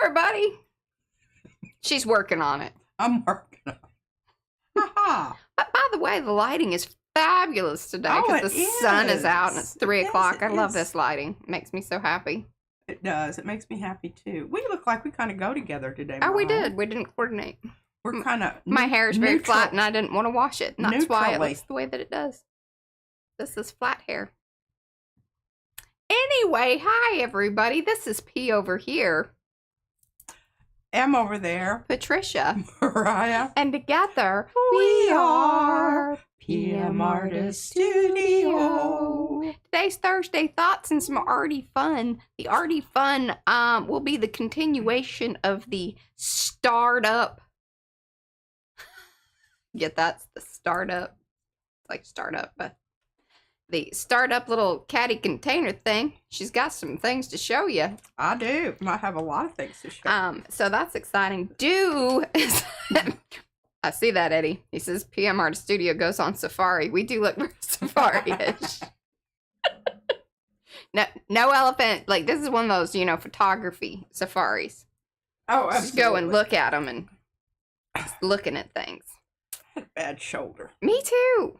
everybody. She's working on it. I'm working on it. Ha-ha. But by the way, the lighting is fabulous today because the sun is out and it's 3 o'clock. I love this lighting. It makes me so happy. It does. It makes me happy too. We look like we kind of go together today. Oh, we did. We didn't coordinate. We're kind of my hair is very flat and I didn't want to wash it. And that's why it looks the way that it does. This is flat hair. Anyway, hi everybody. This is P over here. M over there. Patricia. Mariah. And together we are PM Artist Studio. Today's Thursday Thoughts and some Arty Fun. The Arty Fun will be the continuation of the startup. Get that's the startup. It's like startup, but the startup little caddy container thing. She's got some things to show you. I do. Might have a lot of things to show. So that's exciting. I see that, Eddie. He says PM Artist Studio goes on safari. We do look very safari-ish. No elephant. Like, this is one of those, photography safaris. Oh, absolutely. Just go and look at them and just looking at things. I had a bad shoulder. Me too.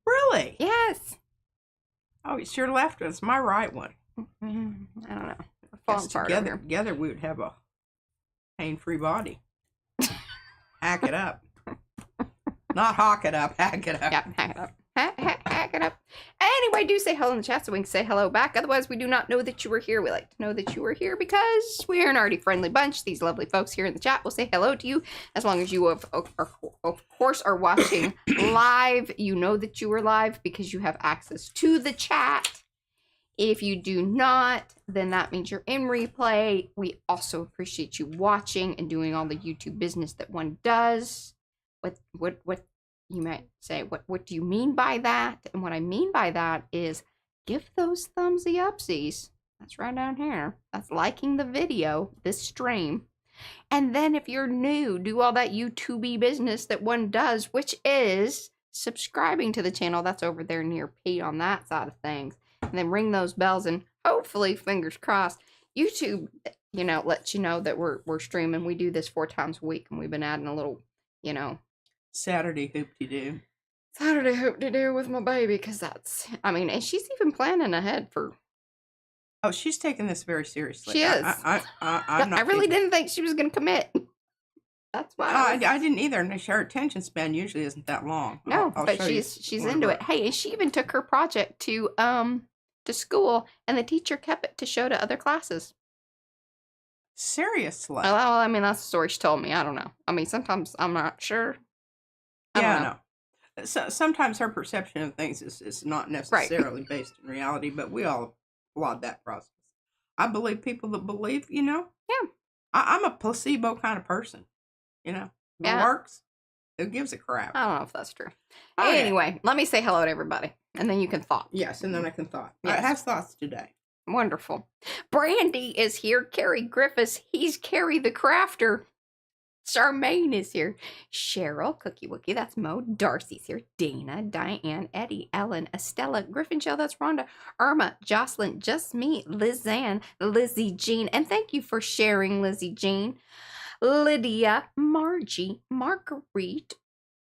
Really? Yes. Oh, it's your left one. It's my right one. I don't know. Together we would have a pain-free body. Hack it up. Not hawk it up. Hack it up. Yeah, hack it up. Hack it up. Anyway, do say hello in the chat so we can say hello back. Otherwise, we do not know that you were here. We like to know that you were here because we're an arty friendly bunch. These lovely folks here in the chat will say hello to you as long as you, of course, are watching live. You know that you are live because you have access to the chat. If you do not, then that means you're in replay. We also appreciate you watching and doing all the YouTube business that one does. What you might say, what do you mean by that? And what I mean by that is give those thumbsy upsies. That's right down here. That's liking the video, this stream. And then if you're new, do all that YouTube business that one does, which is subscribing to the channel. That's over there near P on that side of things. And then ring those bells and hopefully, fingers crossed, YouTube, lets you know that we're streaming. We do this 4 times a week and we've been adding a little, Saturday hoop-de-doo. Saturday hoop-de-doo with my baby, because and she's even planning ahead for... Oh, she's taking this very seriously. She is. I really didn't think she was going to commit. That's why I didn't either, and her attention span usually isn't that long. No, but she's into it. Hey, and she even took her project to school, and the teacher kept it to show to other classes. Seriously? Well, that's the story she told me. I don't know. Sometimes I'm not sure. I don't know. So, sometimes her perception of things is not necessarily based in reality, but we all applaud that process. I believe people that believe, Yeah. I'm a placebo kind of person, It works. Who gives a crap? I don't know if that's true. Anyway, let me say hello to everybody, and then you can thought. Yes, and then I can thought. Yes. I have thoughts today. Wonderful. Brandy is here. Carrie Griffiths. He's Carrie the Crafter. Charmaine is here. Cheryl, Cookie Wookie, that's Mo. Darcy's here. Dana, Diane, Eddie, Ellen, Estella, Griffin Shell, that's Rhonda, Irma, Jocelyn, Just Me, Lizanne, Lizzie Jean, and thank you for sharing, Lizzie Jean. Lydia, Margie, Marguerite,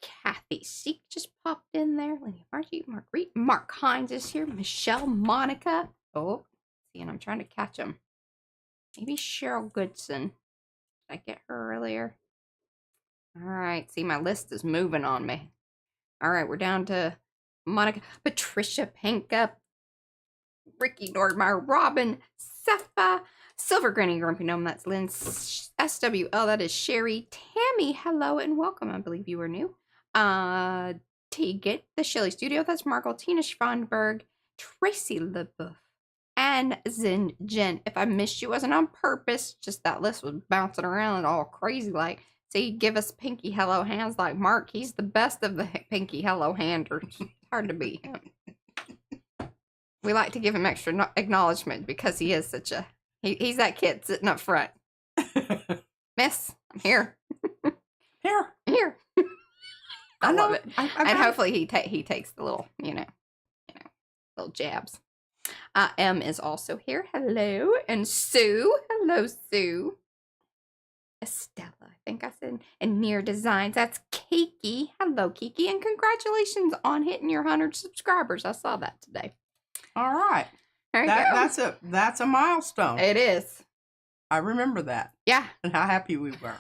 Kathy Seek just popped in there. Lydia, Margie, Marguerite, Mark Hines is here. Michelle, Monica. Oh, see, and I'm trying to catch them. Maybe Cheryl Goodson. Did I get her earlier? All right. See, my list is moving on me. All right. We're down to Monica, Patricia, Panka, Ricky, Nordmeyer, Robin, Sepha, Silver Granny, Grumpy Gnome. That's Lynn, SWL. That is Sherry. Tammy, hello and welcome. I believe you are new. Tegan, the Shelley Studio. That's Margot, Tina Schwanberg, Tracy LeBoeuf, and Zin Jen. If I missed you, it wasn't on purpose. Just that list was bouncing around and all crazy like. See, give us pinky hello hands like Mark. He's the best of the pinky hello handers. Hard to beat him. We like to give him extra acknowledgement because he is such a... He's that kid sitting up front. Miss, I'm here. Here. I love it. And hopefully he takes the little, little jabs. M is also here. Hello. And Sue. Hello, Sue. Estella, I think I said, and Near Designs. That's Kiki. Hello, Kiki, and congratulations on hitting your 100 subscribers. I saw that today. All right. There you go. That's a milestone. It is. I remember that. Yeah. And how happy we were.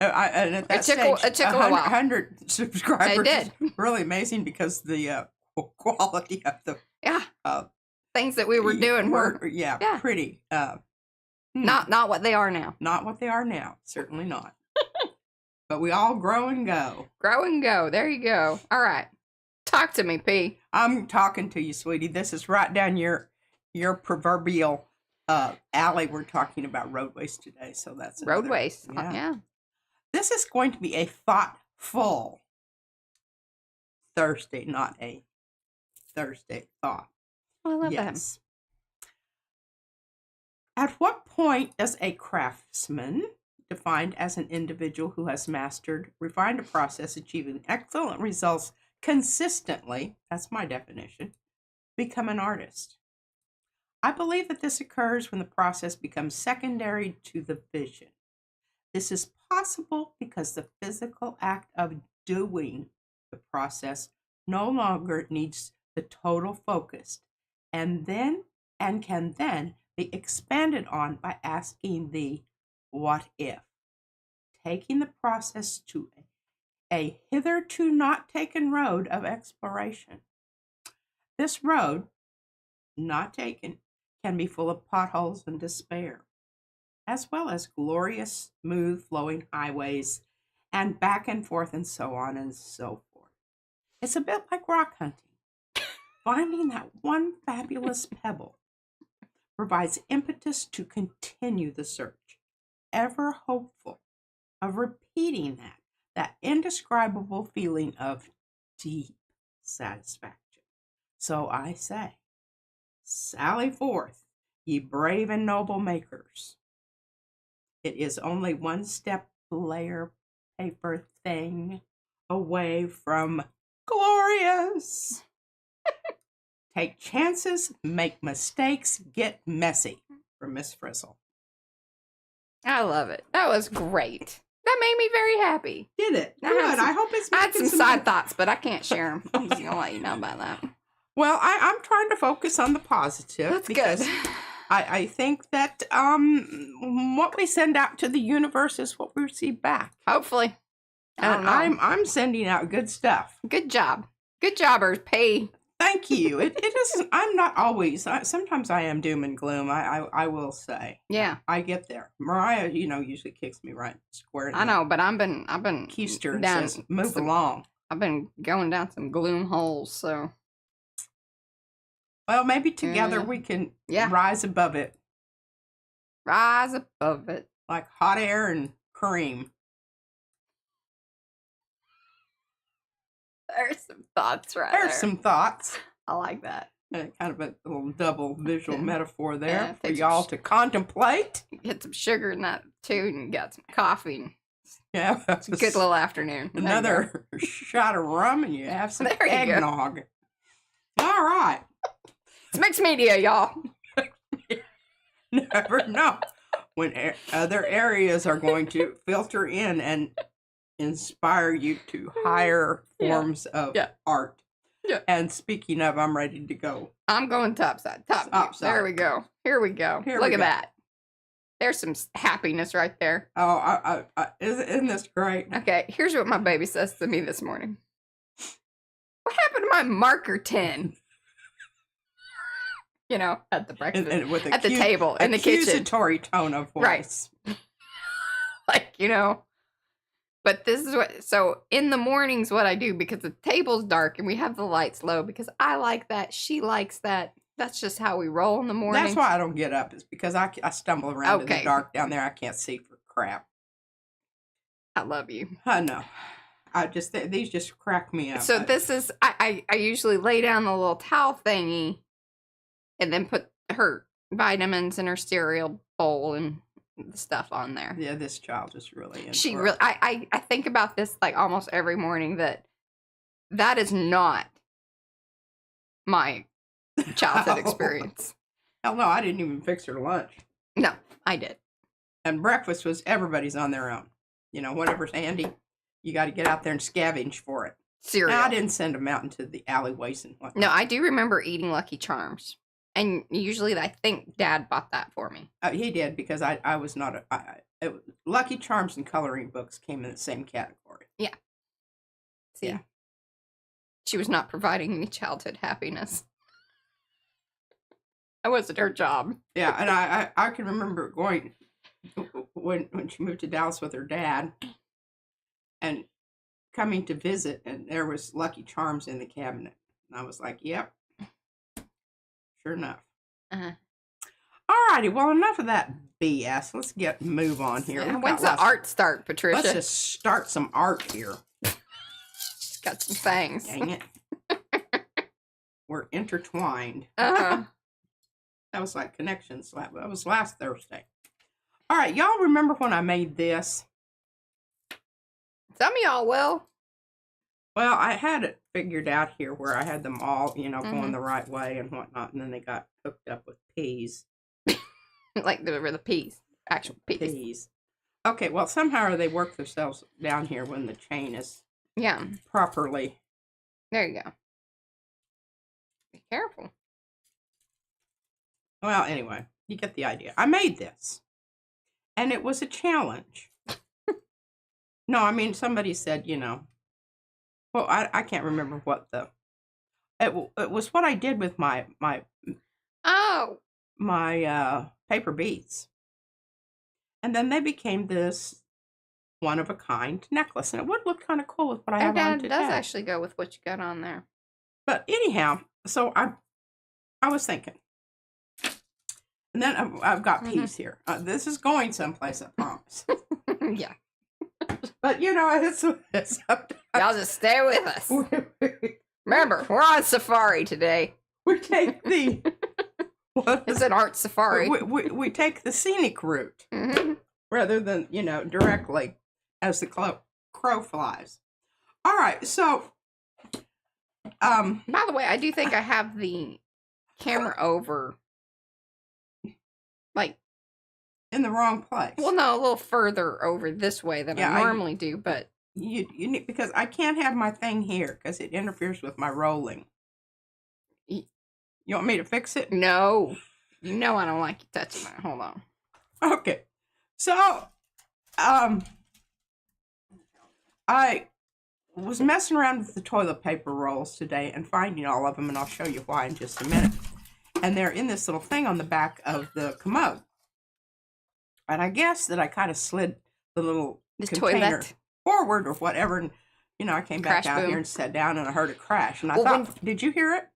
And at that it took a while. 100 subscribers. It did. Really amazing because the quality of the things that we were doing were pretty. Not what they are now. Not what they are now. Certainly not. But we all grow and go. Grow and go. There you go. All right. Talk to me, P. I'm talking to you, sweetie. This is right down your proverbial alley. We're talking about roadways today, so that's roadways. Yeah. This is going to be a thoughtful Thursday, not a Thursday thought. Oh, I love that. At what point does a craftsman, defined as an individual who has mastered, refined a process, achieving excellent results consistently, that's my definition, become an artist? I believe that this occurs when the process becomes secondary to the vision. This is possible because the physical act of doing the process no longer needs the total focus and can then be expanded on by asking the what if, taking the process to a hitherto not taken road of exploration. This road, not taken, can be full of potholes and despair, as well as glorious, smooth flowing highways and back and forth and so on and so forth. It's a bit like rock hunting. Finding that one fabulous pebble provides impetus to continue the search, ever hopeful of repeating that indescribable feeling of deep satisfaction. So I say, sally forth, ye brave and noble makers. It is only one step layer paper thing away from glorious. Take chances, make mistakes, get messy. From Miss Frizzle. I love it. That was great. That made me very happy. Did it? Good. I hope it's. I had some side thoughts, but I can't share them. I'm just gonna let you know about that. Well, I'm trying to focus on the positive. That's good. I think that what we send out to the universe is what we receive back. Hopefully. And I'm sending out good stuff. Good job. Good jobbers. P. Thank you. It isn't. I'm not always. Sometimes I am doom and gloom. I will say. Yeah. I get there. Mariah, usually kicks me right square. I know, but I've been keister down. Says, move along. I've been going down some gloom holes. So. Well, maybe together we can rise above it. Rise above it. Like hot air and cream. There's some thoughts there. There's some thoughts. I like that. And kind of a little double visual metaphor there for y'all to contemplate. Get some sugar in that too, and got some coffee. Yeah, it's a good little afternoon. Another shot of rum, and you have some eggnog. All right. It's mixed media, y'all. Never know when other areas are going to filter in and inspire you to higher forms of art. Yeah. And speaking of, I'm ready to go. I'm going topside. Top view. There we go. Here we go. Look at that. There's some happiness right there. Oh, isn't this great? Okay, here's what my baby says to me this morning. What happened to my marker tin? At the breakfast, and with at the table, in the kitchen. Accusatory tone of voice. Right. But this is so in the mornings what I do, because the table's dark and we have the lights low, because I like that. She likes that. That's just how we roll in the morning. That's why I don't get up, is because I stumble around in the dark down there. I can't see for crap. I love you. I know. These just crack me up. So this is, I usually lay down the little towel thingy and then put her vitamins in her cereal bowl and the stuff on there. Yeah, this child is really I think about this like almost every morning, that is not my childhood experience. Hell no, I didn't even fix her lunch. No, I did. And breakfast was everybody's on their own. You know, whatever's handy, you got to get out there and scavenge for it. Cereal. Now, I didn't send them out into the alleyways and whatnot. No, I do remember eating Lucky Charms. And usually I think Dad bought that for me. He did, because I was not Lucky Charms and coloring books came in the same category. Yeah. See? Yeah. She was not providing any childhood happiness. That wasn't her job. Yeah, and I can remember going when she moved to Dallas with her dad and coming to visit, and there was Lucky Charms in the cabinet. And I was like, yep, sure enough. Uh-huh. All righty, well, enough of that BS. Let's move on here. When's the art start, Patricia? Let's just start some art here. She's got some things. Dang it. We're intertwined. Uh-huh. That was like Connection Slap. That was last Thursday. All right, y'all remember when I made this? Some of y'all will. Well, I had it figured out here where I had them all, going the right way and whatnot, and then they got hooked up with peas. Like the peas. Actual peas. Peas. Okay, well, somehow they work themselves down here when the chain is properly. There you go. Be careful. Well, anyway, you get the idea. I made this, and it was a challenge. No, I mean, somebody said, well, I can't remember what it was what I did with my paper beads. And then they became this one-of-a-kind necklace, and it would look kind of cool with what I have on today. It does actually go with what you got on there. But anyhow, so I was thinking. And then I've got peas here. This is going someplace, I promise. Yeah. But, it's y'all just stay with us. Remember, we're on safari today. We take the... It's an art safari. We take the scenic route rather than, directly as the crow flies. All right, so... by the way, I do think I have the camera over... like... in the wrong place. Well, no, a little further over this way than I normally do, but... You need, because I can't have my thing here because it interferes with my rolling. You want me to fix it? No. I don't like you touching that. Hold on. Okay. So, I was messing around with the toilet paper rolls today and finding all of them, and I'll show you why in just a minute. And they're in this little thing on the back of the commode. And I guess that I kind of slid the little container forward or whatever, and I came back out here and sat down, and I heard a crash, and I thought, did you hear it?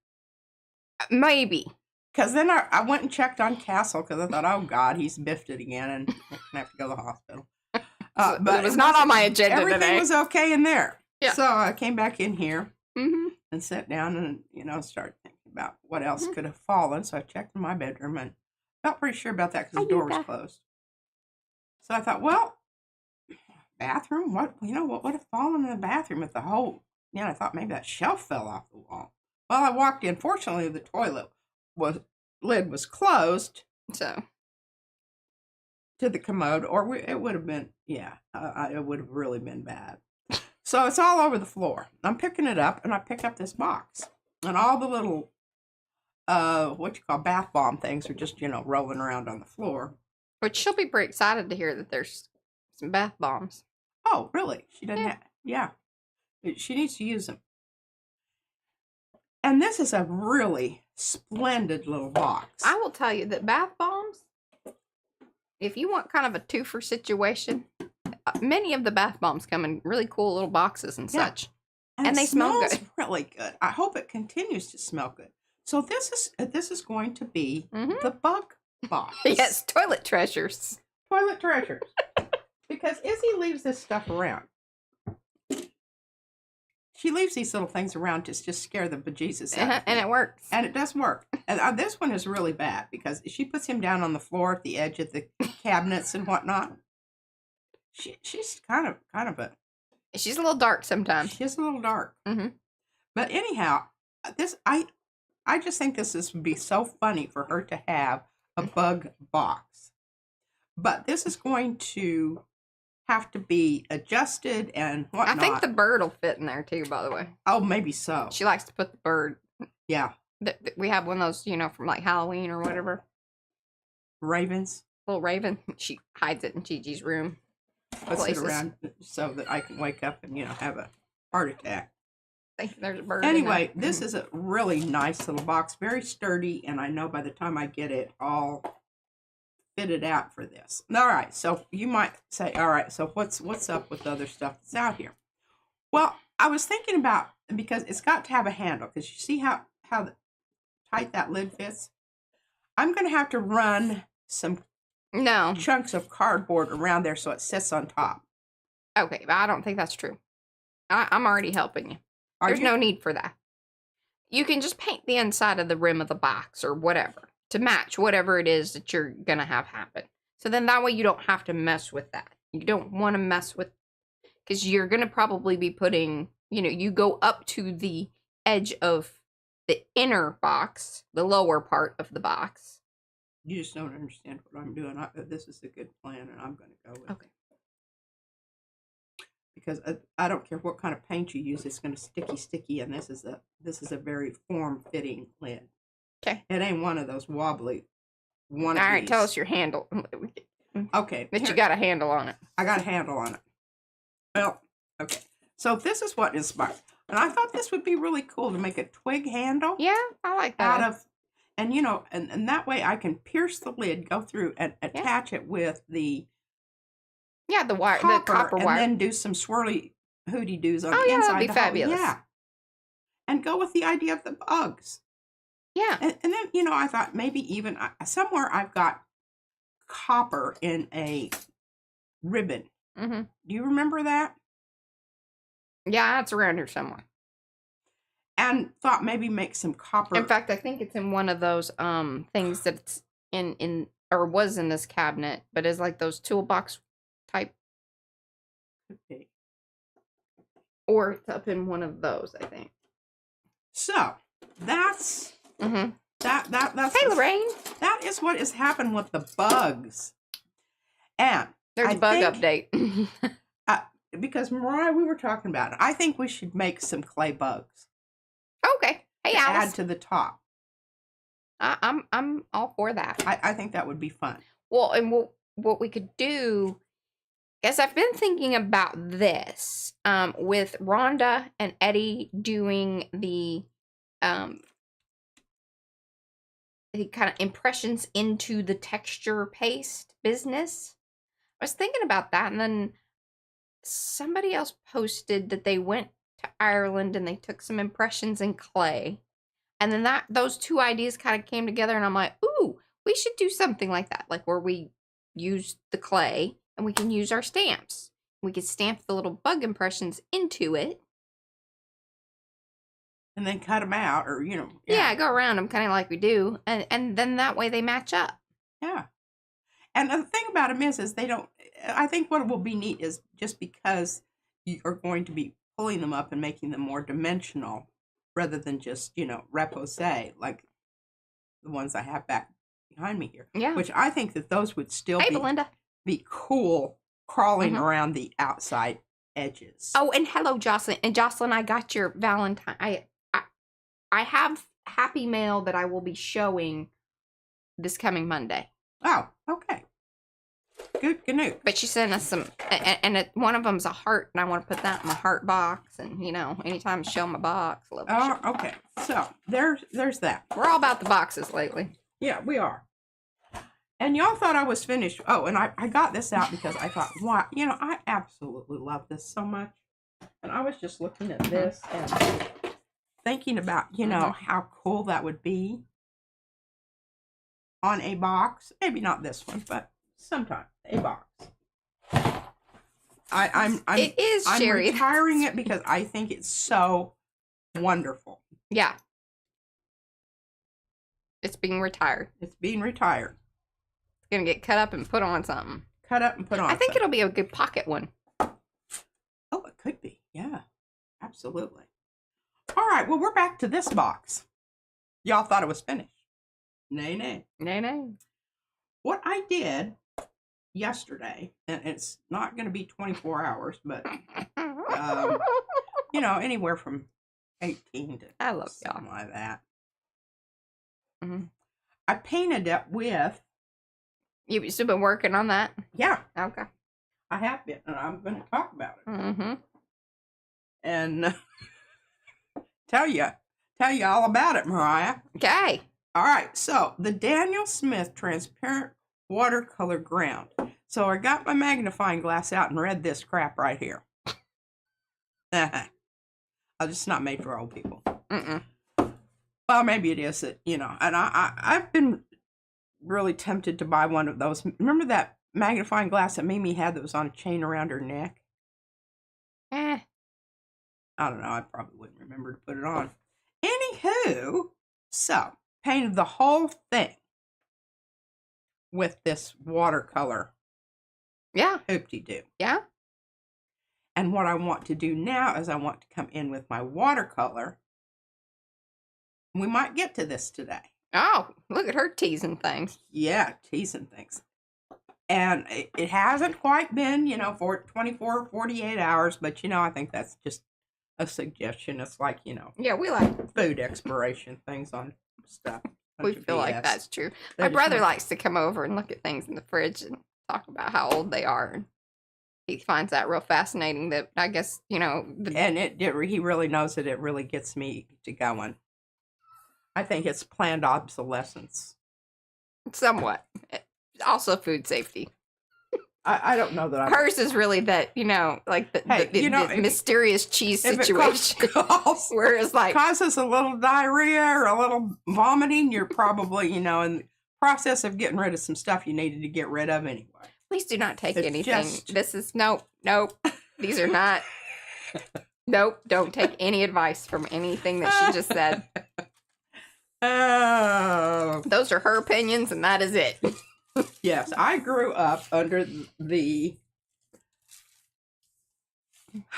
Maybe. Because then I went and checked on Castle, because I thought, oh God, he's biffed it again, and I'm going to have to go to the hospital. But it was not on my agenda everything today. Everything was okay in there. Yeah. So I came back in here and sat down and started thinking about what else could have fallen. So I checked in my bedroom and felt pretty sure about that because the door was closed. So I thought, well, bathroom, what would have fallen in the bathroom at the whole, I thought maybe that shelf fell off the wall. Well, I walked in. Fortunately, the toilet lid was closed. So. To the commode, or it would have been, it would have really been bad. So it's all over the floor. I'm picking it up, and I pick up this box, and all the little, what you call bath bomb things are just, rolling around on the floor. But she'll be pretty excited to hear that there's some bath bombs. Oh, really? She doesn't have, she needs to use them. And this is a really splendid little box. I will tell you that bath bombs, if you want kind of a twofer situation, many of the bath bombs come in really cool little boxes and such. And they smell good. Really good. I hope it continues to smell good. So this is going to be the bug box. Yes, toilet treasures. Toilet treasures. Because Izzy leaves this stuff around. She leaves these little things around to just scare the bejesus out of me. And it works. And it does work. And this one is really bad because she puts him down on the floor at the edge of the cabinets and whatnot. She's kind of a... She's a little dark sometimes. She's a little dark. But anyhow, I just think this would be so funny for her to have a bug box. But this is going to have to be adjusted and whatnot. I think the bird will fit in there too, by the way. Oh, maybe so. She likes to put the bird. Yeah. We have one of those, from like Halloween or whatever. Ravens. Little raven. She hides it in Gigi's room. Puts it around so that I can wake up and, have a heart attack. There's a bird. Anyway, this is a really nice little box. Very sturdy. And I know by the time I get it all fitted out for this. All right, so you might say, all right, so what's up with the other stuff that's out here? Well, I was thinking about, because it's got to have a handle, because you see how tight that lid fits? I'm going to have to run some chunks of cardboard around there so it sits on top. Okay, but I don't think that's true. I'm already helping you. There's no need for that. You can just paint the inside of the rim of the box or whatever to match whatever it is that you're going to have happen. So then that way you don't have to mess with that. You don't want to mess with, because you're going to probably be putting, you go up to the edge of the inner box, the lower part of the box. You just don't understand what I'm doing. This is a good plan, and I'm going to go with it. Because I don't care what kind of paint you use, it's going to sticky, and this is a very form-fitting lid. Okay. It ain't one of those wobbly one. All right, tell us your handle. Okay. But you got a handle on it. I got a handle on it. Well, okay. So this is what inspired. And I thought this would be really cool to make a twig handle. Yeah, I like that. And that way I can pierce the lid, go through and attach it with the the wire, the copper wire. And then do some swirly hooty doos on the inside. That'd be fabulous. Yeah. And go with the idea of the bugs. Yeah. And then, I thought maybe even somewhere I've got copper in a ribbon. Mm-hmm. Do you remember that? Yeah, it's around here somewhere. And thought maybe make some copper. In fact, I think it's in one of those things that's in or was in this cabinet, but is like those toolbox type. Okay. Or it's up in one of those, I think. So that's that's Hey, Lorraine. That is what has happened with the bugs. And there's a bug update. Because Mariah, we were talking about it. I think we should make some clay bugs. Okay. Hey, Alice. Add to the top. I'm all for that. I think that would be fun. Well, and what we could do, is I've been thinking about this with Rhonda and Eddie doing the kind of impressions into the texture paste business. I was thinking about that, and then somebody else posted that they went to Ireland and they took some impressions in clay. And then those two ideas kind of came together, and I'm like, ooh, we should do something like that. Like where we use the clay and we can use our stamps. We could stamp the little bug impressions into it. And then cut them out, or, Yeah, go around them kind of like we do. And then that way they match up. Yeah. And the thing about them is they don't, I think what will be neat is just because you are going to be pulling them up and making them more dimensional rather than just, repoussé, like the ones I have back behind me here. Yeah. Which I think that those would still be cool crawling around the outside edges. Oh, and hello, Jocelyn. And Jocelyn, I got your Valentine. I have Happy Mail that I will be showing this coming Monday. Oh, okay. Good canoe. But she sent us some, and one of them's a heart, and I want to put that in my heart box, and anytime I show my box. Oh, okay. So there's that. We're all about the boxes lately. Yeah, we are. And y'all thought I was finished. Oh, and I got this out because I thought, wow, I absolutely love this so much. And I was just looking at this and thinking about, how cool that would be on a box. Maybe not this one, but sometime a box. It is, I'm Sherry. retiring it because I think it's so wonderful. Yeah. It's being retired. It's being retired. It's going to get cut up and put on something. Cut up and put on I think it'll be a good pocket one. Oh, it could be. Yeah, absolutely. All right, well, we're back to this box. Y'all thought it was finished. Nay, nay. Nay, nay. What I did yesterday, and it's not going to be 24 hours, but anywhere from 18 to I love something y'all. like that. Mm-hmm. I painted it with. You've still been working on that? Yeah. Okay. I have been, and I'm going to talk about it. Mm-hmm. And tell you all about it, Mariah. Okay. All right, so the Daniel Smith transparent watercolor ground. So I got my magnifying glass out and read this crap right here. Oh, this is not made for old people. Mm-mm. Well, maybe it is, and I've been really tempted to buy one of those. Remember that magnifying glass that Mimi had that was on a chain around her neck? I don't know. I probably wouldn't remember to put it on. Anywho, so painted the whole thing with this watercolor. Yeah. Hoop-de-doo. Yeah. And what I want to do now is I want to come in with my watercolor. We might get to this today. Oh, look at her teasing things. Yeah, teasing things. And it hasn't quite been, for 24, 48 hours, but, I think that's just a suggestion. It's like, Yeah, we like food expiration things on stuff. We feel like that's true. My brother likes to come over and look at things in the fridge and talk about how old they are. And he finds that real fascinating that I guess, and he really knows that it really gets me to going. I think it's planned obsolescence. Somewhat. Also food safety. I don't know that hers is really that, like the mysterious cheese situation. Where it's like causes a little diarrhea or a little vomiting, you're probably, in the process of getting rid of some stuff you needed to get rid of anyway. Please do not take anything. This is nope. These are not. Nope. Don't take any advice from anything that she just said. Oh. Those are her opinions, and that is it. Yes, I grew up under the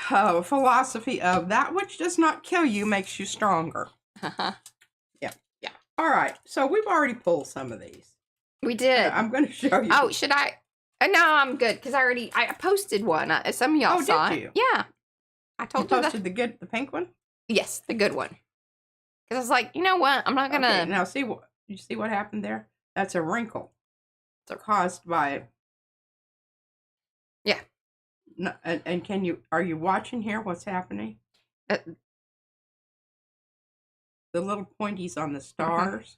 philosophy of that which does not kill you makes you stronger. Yeah. All right, so we've already pulled some of these. We did. I'm going to show you. Oh, should I? No, I'm good because I posted one. Some of y'all saw did you? it. Yeah, I told you posted the pink one. Yes, the good one. Because I was like, you know what? I'm not gonna. Okay, now you see what happened there? That's a wrinkle. It's caused by. Yeah. No, and are you watching here? What's happening? The little pointies on the stars.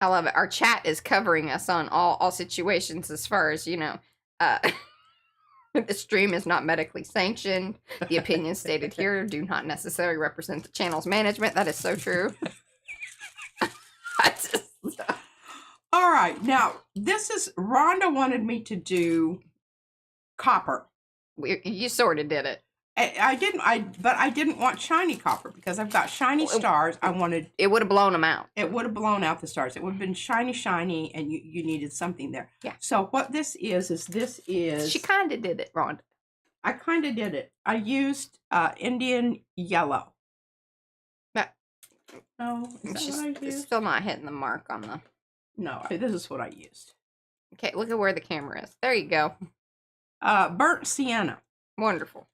I love it. Our chat is covering us on all situations as far as, the stream is not medically sanctioned. The opinions stated here do not necessarily represent the channel's management. That is so true. All right. Now, Rhonda wanted me to do copper. You sort of did it. But I didn't want shiny copper because I've got shiny stars. It would have blown them out. It would have blown out the stars. It would have been shiny, and you needed something there. Yeah. So what this is. She kind of did it, Rhonda. I kind of did it. I used Indian yellow. No, is that what I used? Still not hitting the mark on the. No, this is what I used. Okay, look at where the camera is. There you go. Burnt sienna. Wonderful.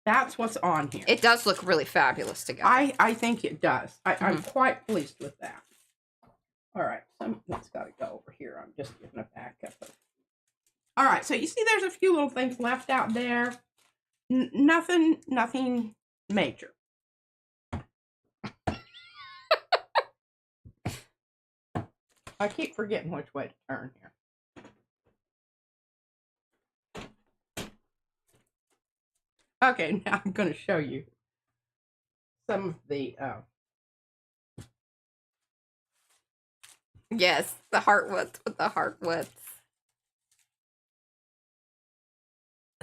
That's what's on here. It does look really fabulous together. I think it does. I'm quite pleased with that. All right, that's got to go over here. I'm just getting a backup. All right, so you see there's a few little things left out there. Nothing major. I keep forgetting which way to turn here. Okay, now I'm going to show you some of the... Yes, the heart width with the heart width.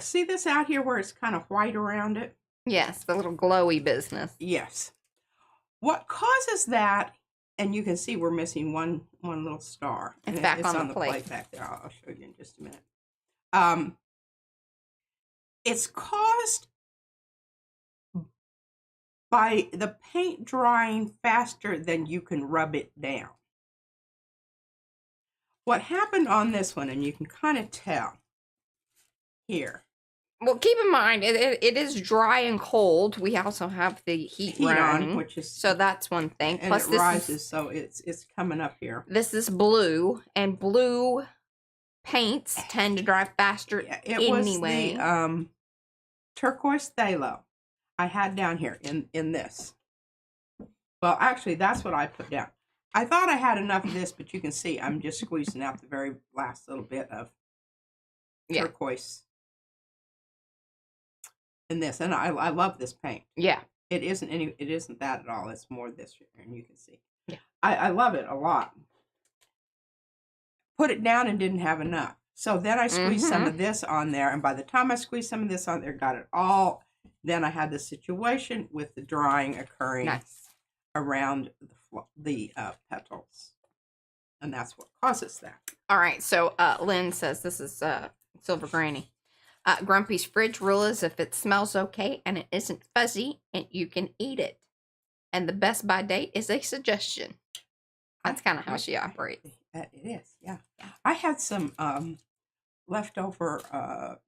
See this out here where it's kind of white around it? Yes, the little glowy business. Yes. What causes that, and you can see we're missing one little star. It's back it's on the plate back there. I'll show you in just a minute. It's caused by the paint drying faster than you can rub it down. what happened on this one, and you can kind of tell here. Well, keep in mind, it is dry and cold. We also have the heat running, on, which is so that's one thing. And plus it rises, so it's coming up here. This is blue, and blue paints tend to dry faster anyway. Was the turquoise phthalo I had down here in this. Well, actually, that's what I put down. I thought I had enough of this, but you can see I'm just squeezing out the very last little bit of turquoise in this, and I love this paint. Yeah, it isn't that at all. It's more this here, and you can see. Yeah, I love it a lot. Put it down and didn't have enough, so then I squeezed some of this on there, and by the time I squeezed some of this on there, got it all. Then I had the situation with the drying occurring around the petals, and that's what causes that. All right, so Lynn says this is Silver Granny. Grumpy's fridge rule is if it smells okay and it isn't fuzzy, and you can eat it. And the best by date is a suggestion. That's kind of how she operates. It is, yeah. I had some leftover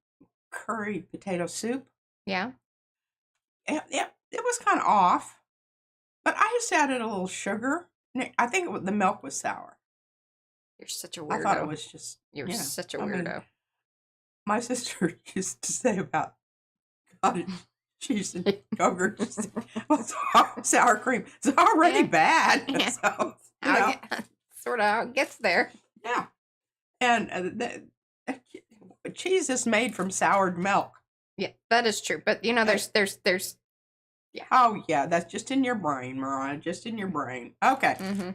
curry potato soup. Yeah. It was kind of off, but I just added a little sugar. I think the milk was sour. You're such a weirdo. I thought it was just... You're such a weirdo. I mean, my sister used to say about cottage cheese and yogurt, well, sour cream. It's already bad. Yeah. So, sort of how it gets there. Yeah. And cheese is made from soured milk. Yeah, that is true. But, there's yeah. Oh, yeah. That's just in your brain, Mariah. Just in your brain. Okay. Mm-hmm.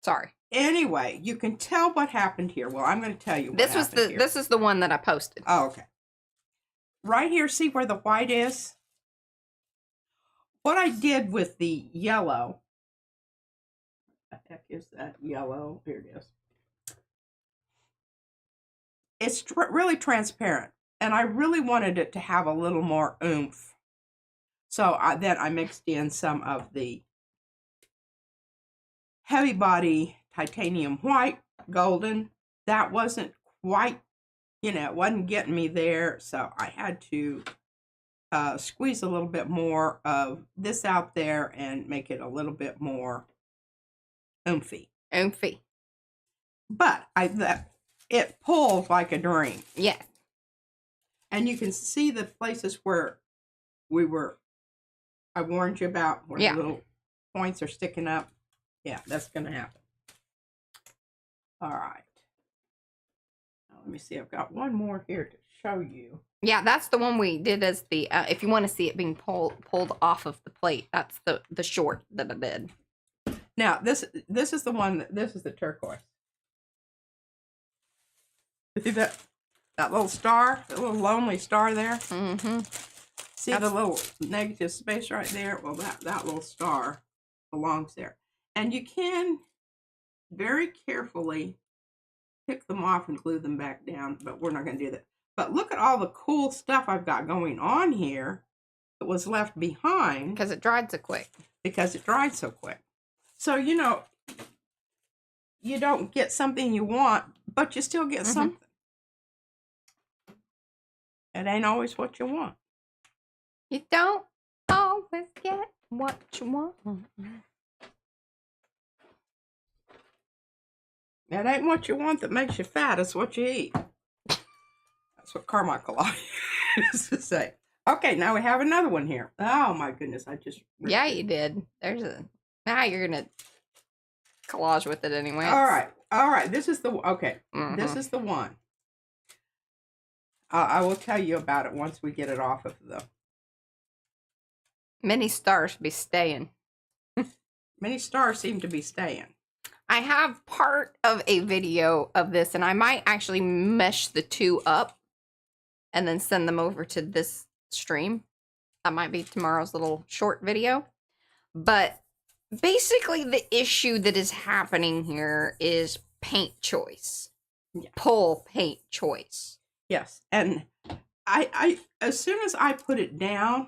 Sorry. Anyway, you can tell what happened here. Well, I'm going to tell you what happened here. This is the one that I posted. Oh, okay. Right here, see where the white is? What I did with the yellow. What the heck is that yellow? Here it is. It's really transparent, and I really wanted it to have a little more oomph. So then I mixed in some of the heavy body titanium white, golden. That wasn't quite, it wasn't getting me there. So I had to squeeze a little bit more of this out there and make it a little bit more oomphy. Oomphy. But it pulled like a dream. Yeah. And you can see the places where I warned you about where the little points are sticking up. Yeah, that's going to happen. All right. Now, let me see. I've got one more here to show you. Yeah, that's the one we did as the, if you want to see it being pulled off of the plate, that's the short that I did. Now, this is the one, this is the turquoise. See that little star, that little lonely star there? Mm-hmm. See the little negative space right there? Well, that little star belongs there. And you can very carefully pick them off and glue them back down, but we're not going to do that. But look at all the cool stuff I've got going on here that was left behind. Because it dried so quick. So, you don't get something you want, but you still get something. It ain't always what you want. You don't always get what you want. It ain't what you want that makes you fat. It's what you eat. That's what Carmichael used to say. Okay, now we have another one here. Oh, my goodness. I just... Yeah, you did. Now you're going to collage with it anyway. All right. This is the... Okay. This is the one. I will tell you about it once we get it off of the... Many stars be staying. Many stars seem to be staying. I have part of a video of this, and I might actually mesh the two up and then send them over to this stream. That might be tomorrow's little short video. But basically the issue that is happening here is paint choice. Yeah. Pull paint choice. Yes. And I as soon as I put it down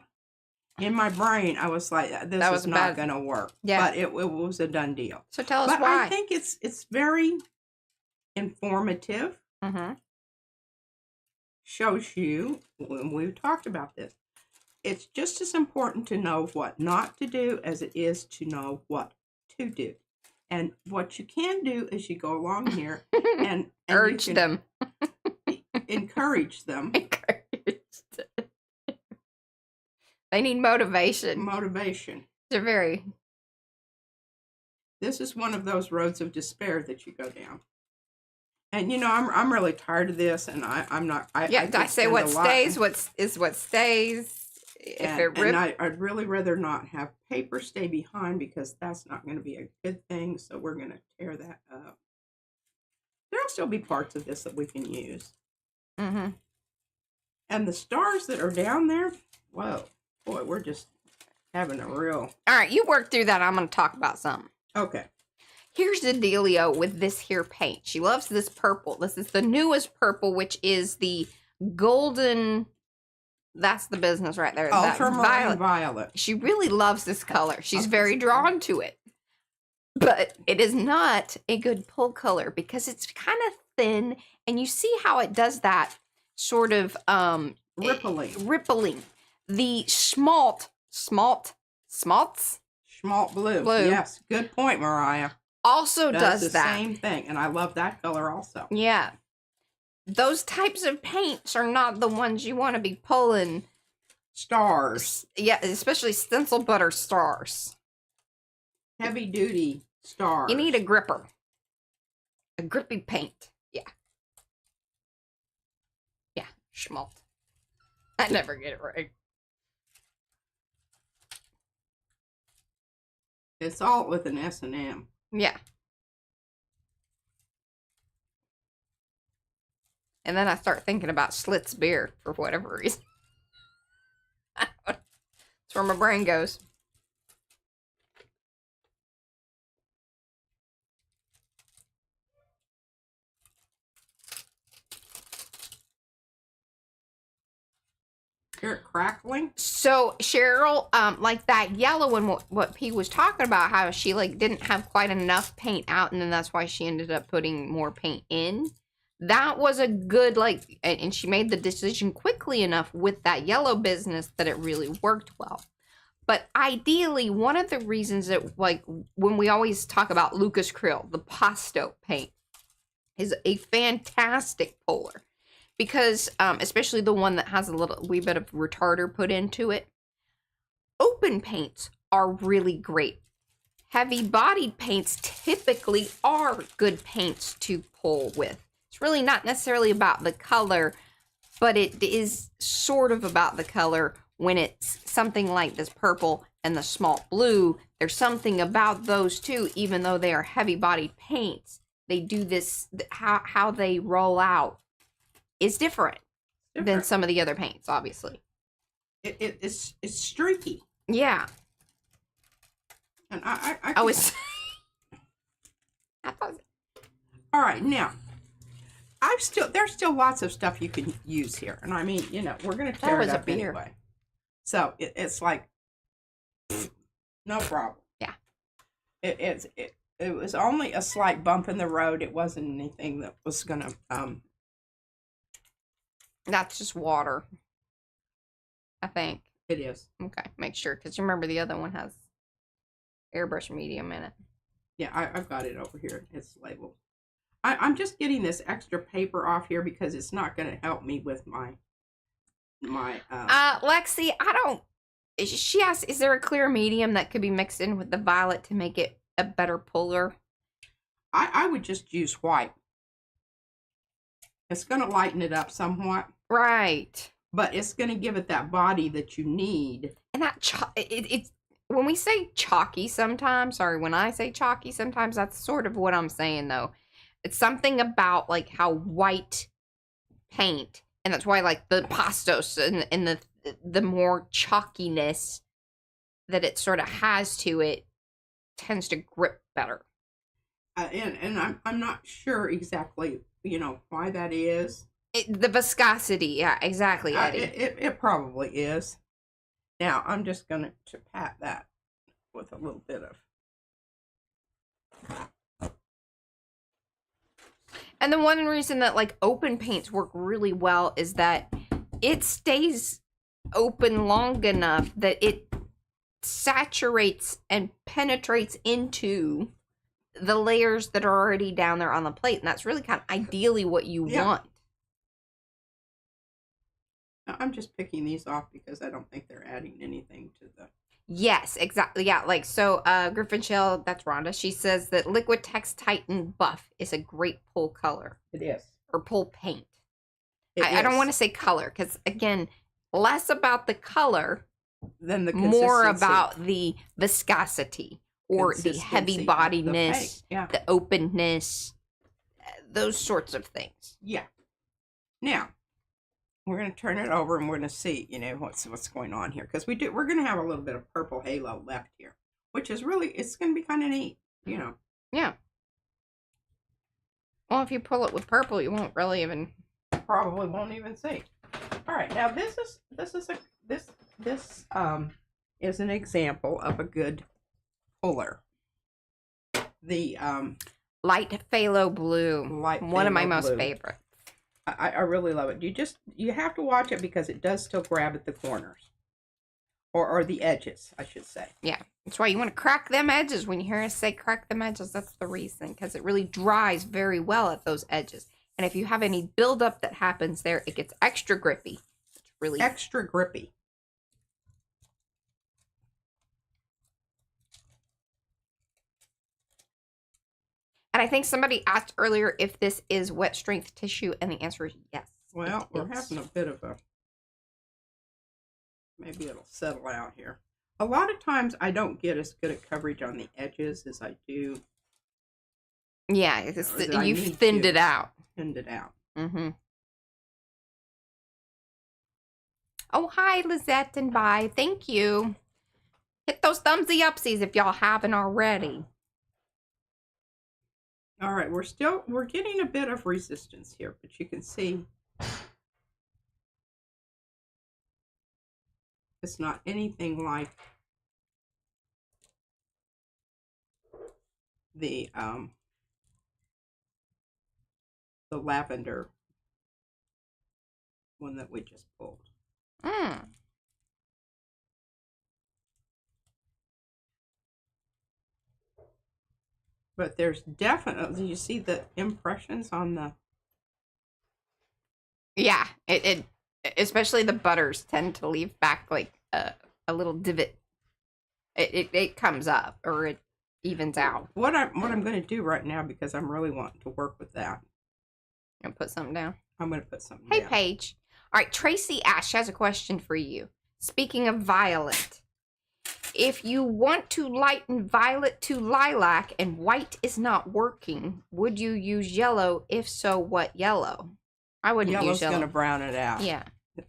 In my brain, I was like, this is not going to work. Yeah. But it was a done deal. So tell us why. I think it's very informative. Mm-hmm. Shows you, when we've talked about this, it's just as important to know what not to do as it is to know what to do. And what you can do as you go along here and urge them. Encourage them. They need motivation. They're very. This is one of those roads of despair that you go down. And you know, I'm really tired of this, and I'm not. I say what stays. What stays. I'd really rather not have paper stay behind because that's not going to be a good thing. So we're going to tear that up. There'll still be parts of this that we can use. Mm-hmm. And the stars that are down there, whoa, boy, we're just having a real. All right, you work through that. I'm going to talk about something. Okay. Here's the dealio with this here paint. She loves this purple. This is the newest purple, which is the golden. That's the business right there. Ultramarine violet. She really loves this color. She's very drawn to it. But it is not a good pull color because it's kind of thin. And you see how it does that sort of rippling. The schmaltz. Schmaltz blue. Yes, good point, Mariah. Also does the that. Same thing, and I love that color also. Yeah. Those types of paints are not the ones you want to be pulling. Stars. Yeah, especially stencil butter stars. Heavy duty stars. You need a gripper. A grippy paint. Yeah. Yeah, schmaltz. I never get it right. It's all with an S&M. Yeah. And then I start thinking about Schlitz beer for whatever reason. That's where my brain goes. Hear it crackling? So Cheryl, like that yellow one, what P was talking about, how she like didn't have quite enough paint out, and then that's why she ended up putting more paint in. That was a good, like, and she made the decision quickly enough with that yellow business that it really worked well. But ideally, one of the reasons that, like, when we always talk about Lucas Krill, the Pasto paint is a fantastic puller. Because, especially the one that has a wee bit of retarder put into it, open paints are really great. Heavy-bodied paints typically are good paints to pull with. It's really not necessarily about the color, but it is sort of about the color when it's something like this purple and the smalt blue. There's something about those two, even though they are heavy-bodied paints. They do this, how they roll out is different than some of the other paints, obviously. It's streaky. Yeah. And I All right, now there's still lots of stuff you can use here, and I mean, you know, we're gonna tear it up anyway. So it's like no problem. Yeah. It was only a slight bump in the road. It wasn't anything that was gonna That's just water, I think. It is. Okay, make sure, because remember the other one has airbrush medium in it. Yeah, I've got it over here. It's labeled. I'm just getting this extra paper off here because it's not going to help me with my Lexi, I don't. She asked, is there a clear medium that could be mixed in with the violet to make it a better puller? I would just use white. It's going to lighten it up somewhat. Right. But it's going to give it that body that you need. And that it's when we say chalky sometimes, when I say chalky sometimes, that's sort of what I'm saying, though. It's something about, like, how white paint, and that's why, like, the pastos and the more chalkiness that it sort of has to it tends to grip better. And I'm not sure exactly, you know, why that is. The viscosity, yeah, exactly, Eddie. It probably is. Now, I'm just going to pat that with a little bit of... And the one reason that like open paints work really well is that it stays open long enough that it saturates and penetrates into the layers that are already down there on the plate. And that's really kind of ideally what you want. I'm just picking these off because I don't think they're adding anything to the... Yes, exactly. Yeah, like, so Griffin Shell, that's Rhonda, she says that Liquid Text Titan Buff is a great pull color. It is. Or pull paint. I don't want to say color, because, again, less about the color than the more about the viscosity or the heavy bodiness, the openness, those sorts of things. Yeah. Now, we're going to turn it over and we're going to see, you know, what's going on here. Because we're going to have a little bit of purple halo left here. Which is really, it's going to be kind of neat, you know. Yeah. Well, if you pull it with purple, you won't really even... Probably won't even see. All right, now this is an example of a good puller. The light phthalo blue, one of my most favorite. I really love it. You have to watch it because it does still grab at the corners, or the edges, I should say. Yeah, that's why you want to crack them edges. When you hear us say crack them edges, that's the reason, because it really dries very well at those edges. And if you have any buildup that happens there, it gets extra grippy. It's really extra grippy. And I think somebody asked earlier if this is wet strength tissue, and the answer is yes. Well, we're having a bit of a... Maybe it'll settle out here. A lot of times I don't get as good at coverage on the edges as I do. Yeah, you've thinned it out. Thinned it out. Mm-hmm. Oh, hi, Lizette and bye. Thank you. Hit those thumbsy upsies if y'all haven't already. All right, we're getting a bit of resistance here, but you can see it's not anything like the lavender one that we just pulled. But there's definitely, you see the impressions on the... Yeah, it especially the butters tend to leave back like a little divot. It comes up, or it evens out. What I'm going to do right now, because I'm really wanting to work with that. You're going to put something down? I'm going to put something down. Hey, down. Paige. All right, Tracy Ash has a question for you. Speaking of violet, if you want to lighten violet to lilac and white is not working, would you use yellow? If so, what yellow? I wouldn't use yellow. Yellow's going to brown it out. Yeah.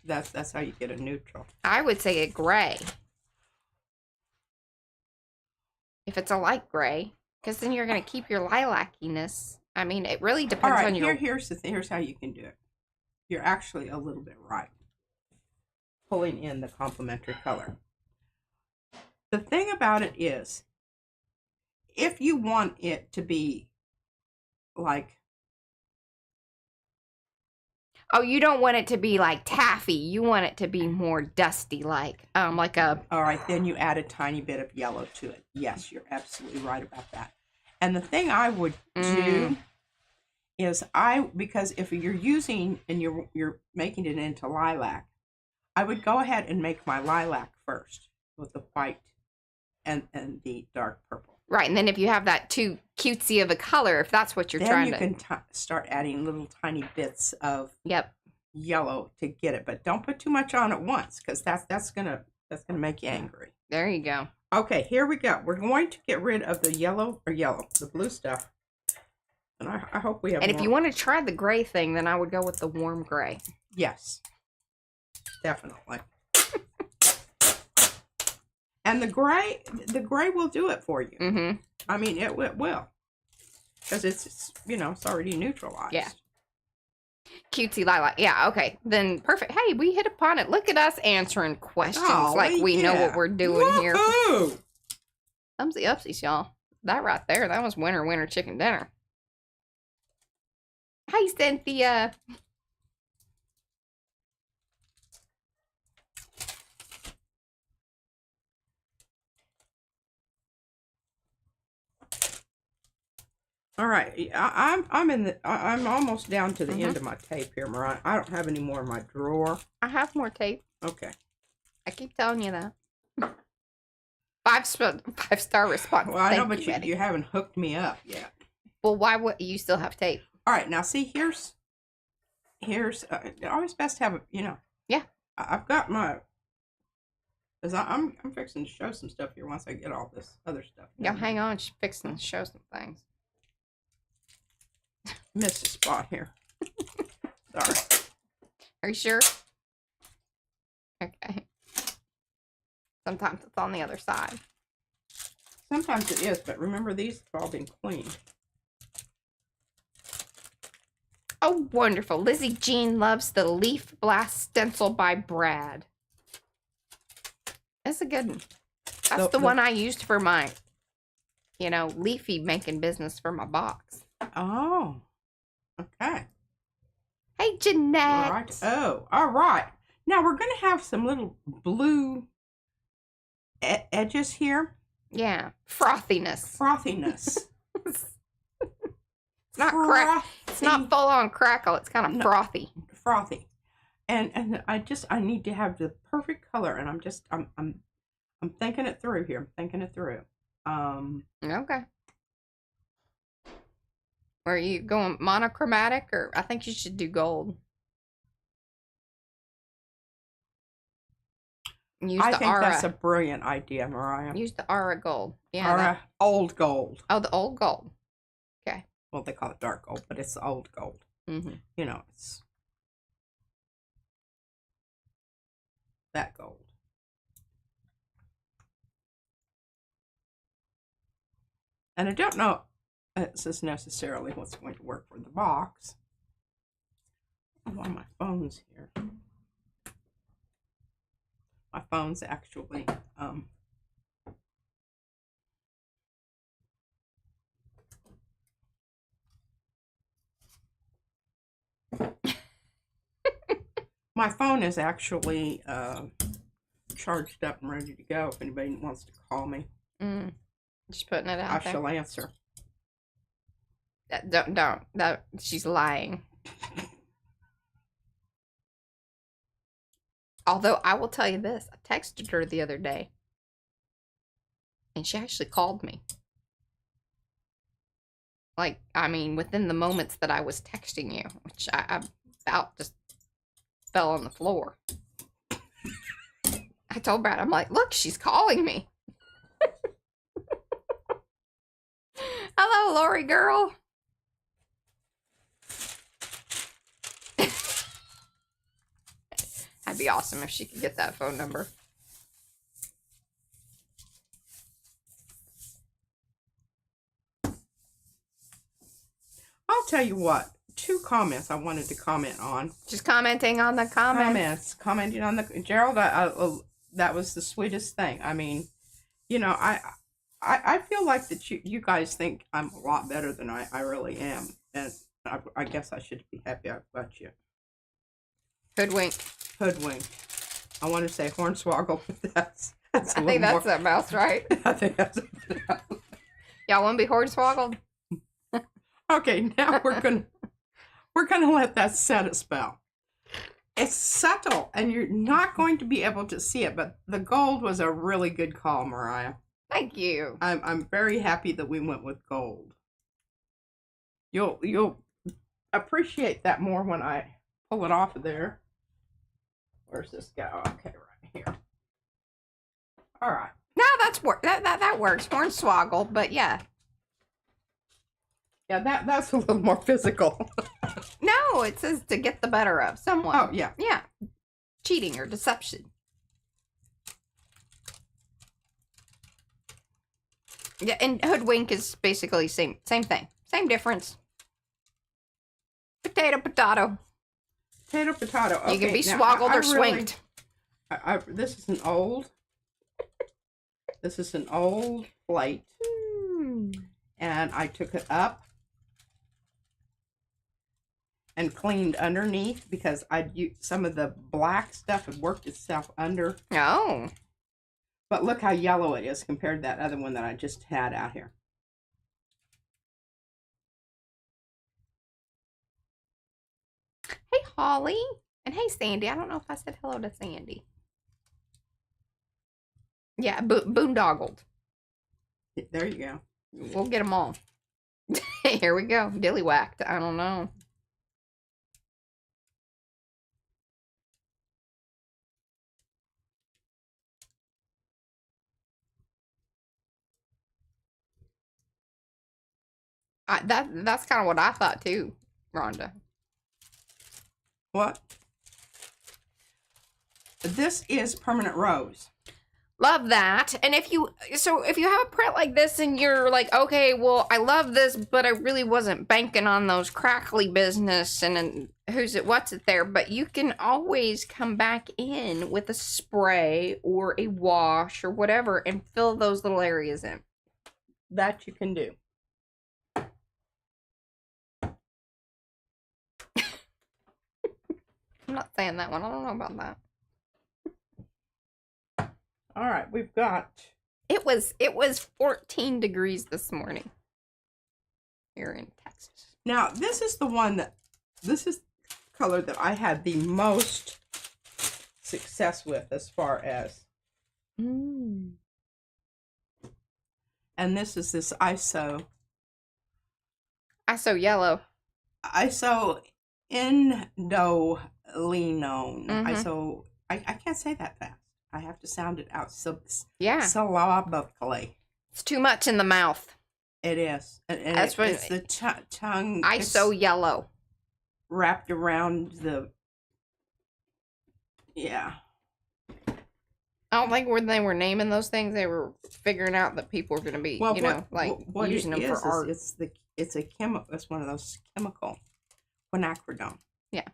That's how you get a neutral. I would say a gray. If it's a light gray, because then you're going to keep your lilaciness. I mean, it really depends on your... Here's how you can do it. You're actually a little bit right. Pulling in the complementary color. The thing about it is, if you want it to be like... Oh, you don't want it to be like taffy. You want it to be more dusty, like a... All right, then you add a tiny bit of yellow to it. Yes, you're absolutely right about that. And the thing I would do is because if you're using and you're making it into lilac, I would go ahead and make my lilac first with the white and the dark purple. Right, and then if you have that too cutesy of a color, if that's what you're trying to... Then you can start adding little tiny bits of yellow to get it, but don't put too much on at once, because that's gonna make you angry. There you go. Okay, here we go. We're going to get rid of the the blue stuff, and I hope we have. And if you want to try the gray thing, then I would go with the warm gray. Yes, definitely. And the gray will do it for you. Mm-hmm. I mean, it will. Because it's already neutralized. Yeah. Cutesy lilac. Yeah, okay. Then perfect. Hey, we hit upon it. Look at us answering questions like we know what we're doing here. Thumbsy upsies, y'all. That right there, that was winner chicken dinner. Hey, Cynthia. All right, I'm almost down to the end of my tape here, Mariah. I don't have any more in my drawer. I have more tape. Okay. I keep telling you that. 5-star response. Well, I know, but you haven't hooked me up yet. Well, why would you still have tape? All right, now see, here's always best to have Yeah. I've got my, cause I'm fixing to show some stuff here once I get all this other stuff. Yeah, hang on, she's fixing to show some things. Missed a spot here. Sorry. Are you sure? Okay. Sometimes it's on the other side. Sometimes it is, but remember these have all been cleaned. Oh, wonderful. Lizzie Jean loves the Leaf Blast stencil by Brad. That's a good one. That's the one I used for my, leafy making business for my box. Oh, okay. Hey, Jeanette. All right. Oh, all right. Now we're going to have some little blue edges here. Yeah. Frothiness. It's not It's not full on crackle. It's kind of frothy. Frothy. And I need to have the perfect color, and I'm thinking it through here. I'm thinking it through. Okay. Are you going monochromatic, or I think you should do gold? I think that's a brilliant idea, Mariah. Use the Aura gold. Yeah. Aura old gold. Oh, the old gold. Okay. Well, they call it dark gold, but it's the old gold. Mm-hmm. It's that gold. And I don't know if this is necessarily what's going to work for the box. I'm on my phones here. My phone's actually my phone is actually charged up and ready to go if anybody wants to call me. Just putting it out there. I shall answer. Don't. She's lying. Although I will tell you this, I texted her the other day, and she actually called me. Like, I mean, within the moments that I was texting you, which I about just fell on the floor. I told Brad, I'm like, look, she's calling me. Hello, Lori girl. That'd be awesome if she could get that phone number. I'll tell you what, 2 comments I wanted to comment on. Just commenting on the comments. Commenting on the Gerald. That was the sweetest thing. I mean, I feel like that you guys think I'm a lot better than I really am, and I guess I should be happy I've got you. Hoodwink. I want to say hornswoggle, but that's I think that's a mouse, right? I think that's Y'all want to be hornswoggled? Okay, now we're gonna let that set a spell. It's subtle, and you're not going to be able to see it, but the gold was a really good call, Mariah. Thank you. I'm very happy that we went with gold. You'll appreciate that more when I pull it off of there. Where's this go? Okay, right here. All right. No, that works. Hornswoggle, but yeah. Yeah, that's a little more physical. No, it says to get the better of someone. Oh, yeah. Yeah. Cheating or deception. Yeah, and hoodwink is basically same thing. Same difference. Potato. Potato. Okay, You can be swoggled or swinked. This is an old. This is an old plate, and I took it up and cleaned underneath because I'd used some of the black stuff had worked itself under. Oh. But look how yellow it is compared to that other one that I just had out here. Hey, Holly. And hey, Sandy. I don't know if I said hello to Sandy. Yeah, boondoggled. There you go. We'll get them all. Here we go. Dilly whacked. I don't know. That's kind of what I thought too, Rhonda. What? This is permanent rose. Love that. And if you have a print like this and you're like, okay, well, I love this, but I really wasn't banking on those crackly business and what's it there, but you can always come back in with a spray or a wash or whatever and fill those little areas in. That you can do. I'm not saying that one. I don't know about that. All right, we've got. It was 14 degrees this morning here in Texas. Now, this is the color that I had the most success with as far as. And this is this ISO yellow. ISO Indolinone. Mm-hmm. I can't say that fast. I have to sound it out. Syllabically. It's too much in the mouth. It is. And That's what it's the tongue. ISO yellow. Wrapped around the. Yeah. I don't think when they were naming those things, they were figuring out that people were going to be, what using them for art. It's a chemical. It's one of those chemical quinacridone. Yeah.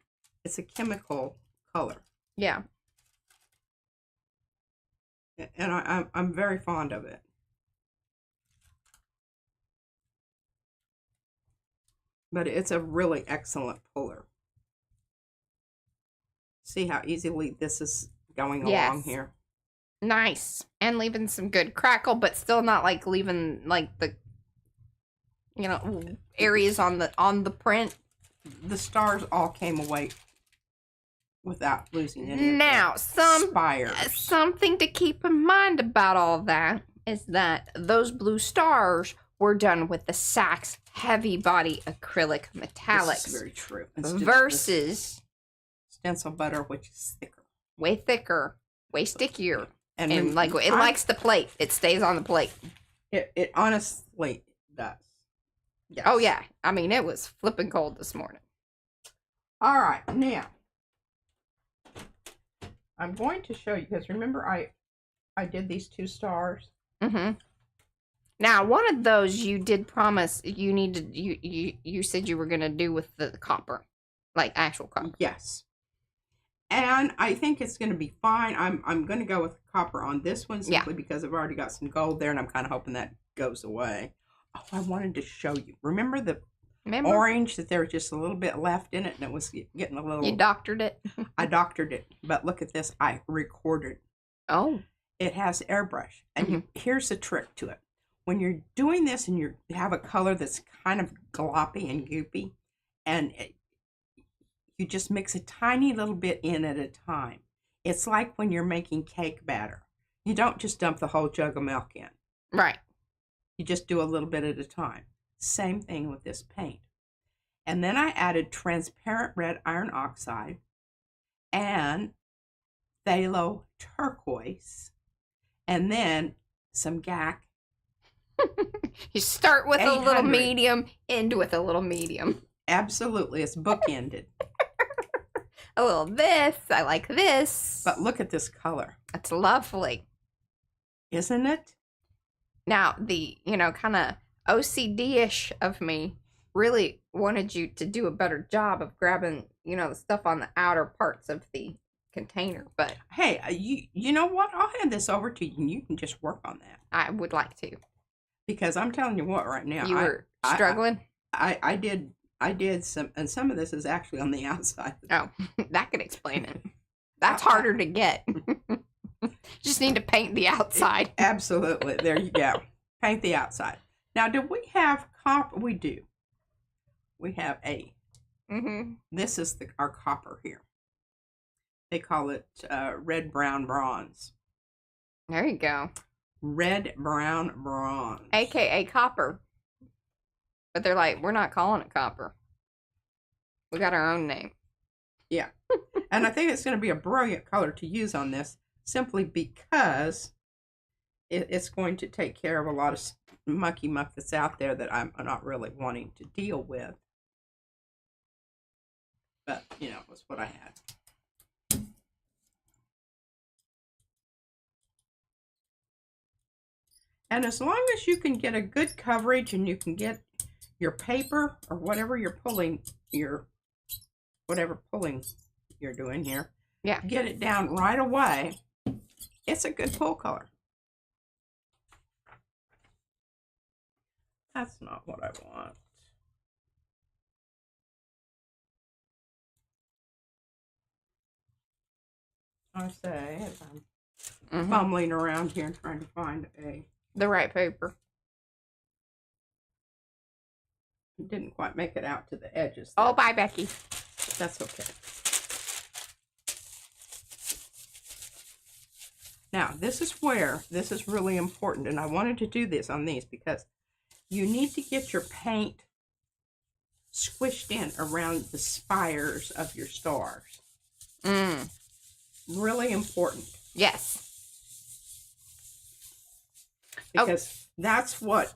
It's a chemical color. Yeah. And I'm very fond of it. But it's a really excellent puller. See how easily this is going along here. Nice. And leaving some good crackle, but still not like leaving like the areas on the print. The stars all came away without losing any of now spires. Something to keep in mind about all that is that those blue stars were done with the Saks heavy body acrylic metallics. This is very true. Versus stencil butter, which is thicker. Way thicker, way stickier. And it likes the plate. It stays on the plate. It honestly does. Yes. Oh yeah. I mean, it was flipping cold this morning. All right, now I'm going to show you because remember I did these 2 stars. Mm-hmm. Now, one of those you did promise you needed. You said you were gonna do with the copper, like actual copper. Yes. And I think it's going to be fine. I'm going to go with copper on this one simply because I've already got some gold there, and I'm kind of hoping that goes away. Oh, I wanted to show you. Remember the orange that there was just a little bit left in it, and it was getting a little. You doctored it. I doctored it, but look at this. I recorded. Oh. It has airbrush, and here's the trick to it. When you're doing this, and you have a color that's kind of gloppy and goopy, and you just mix a tiny little bit in at a time. It's like when you're making cake batter. You don't just dump the whole jug of milk in. Right. You just do a little bit at a time. Same thing with this paint. And then I added transparent red iron oxide and phthalo turquoise. And then some GAC. You start with 800. a little medium, end with a little medium. Absolutely. It's bookended. A little this. I like this. But look at this color. It's lovely. Isn't it? Now, the, kind of OCD-ish of me really wanted you to do a better job of grabbing the stuff on the outer parts of the container. But hey, you know what? I'll hand this over to you, and you can just work on that. I would like to, because I'm telling you what, right now you were struggling. I did some, and some of this is actually on the outside. Oh, that could explain it. That's harder to get. Just need to paint the outside. Absolutely. There you go. Paint the outside. Now, do we have copper? We do. We have a. This is our copper here. They call it red, brown, bronze. There you go. Red, brown, bronze. AKA copper. But they're like, we're not calling it copper. We got our own name. Yeah. And I think it's going to be a brilliant color to use on this, simply because it's going to take care of a lot of mucky muck that's out there that I'm not really wanting to deal with. But, it was what I had. And as long as you can get a good coverage and you can get your paper or whatever you're pulling, whatever pulling you're doing here, get it down right away, it's a good pull color. That's not what I want. I say, as I'm fumbling around here and trying to find the right paper. Didn't quite make it out to the edges. Oh, bye, Becky. That's okay. Now, this is really important, and I wanted to do this on these because you need to get your paint squished in around the spires of your stars. Really important. Yes. Because that's what,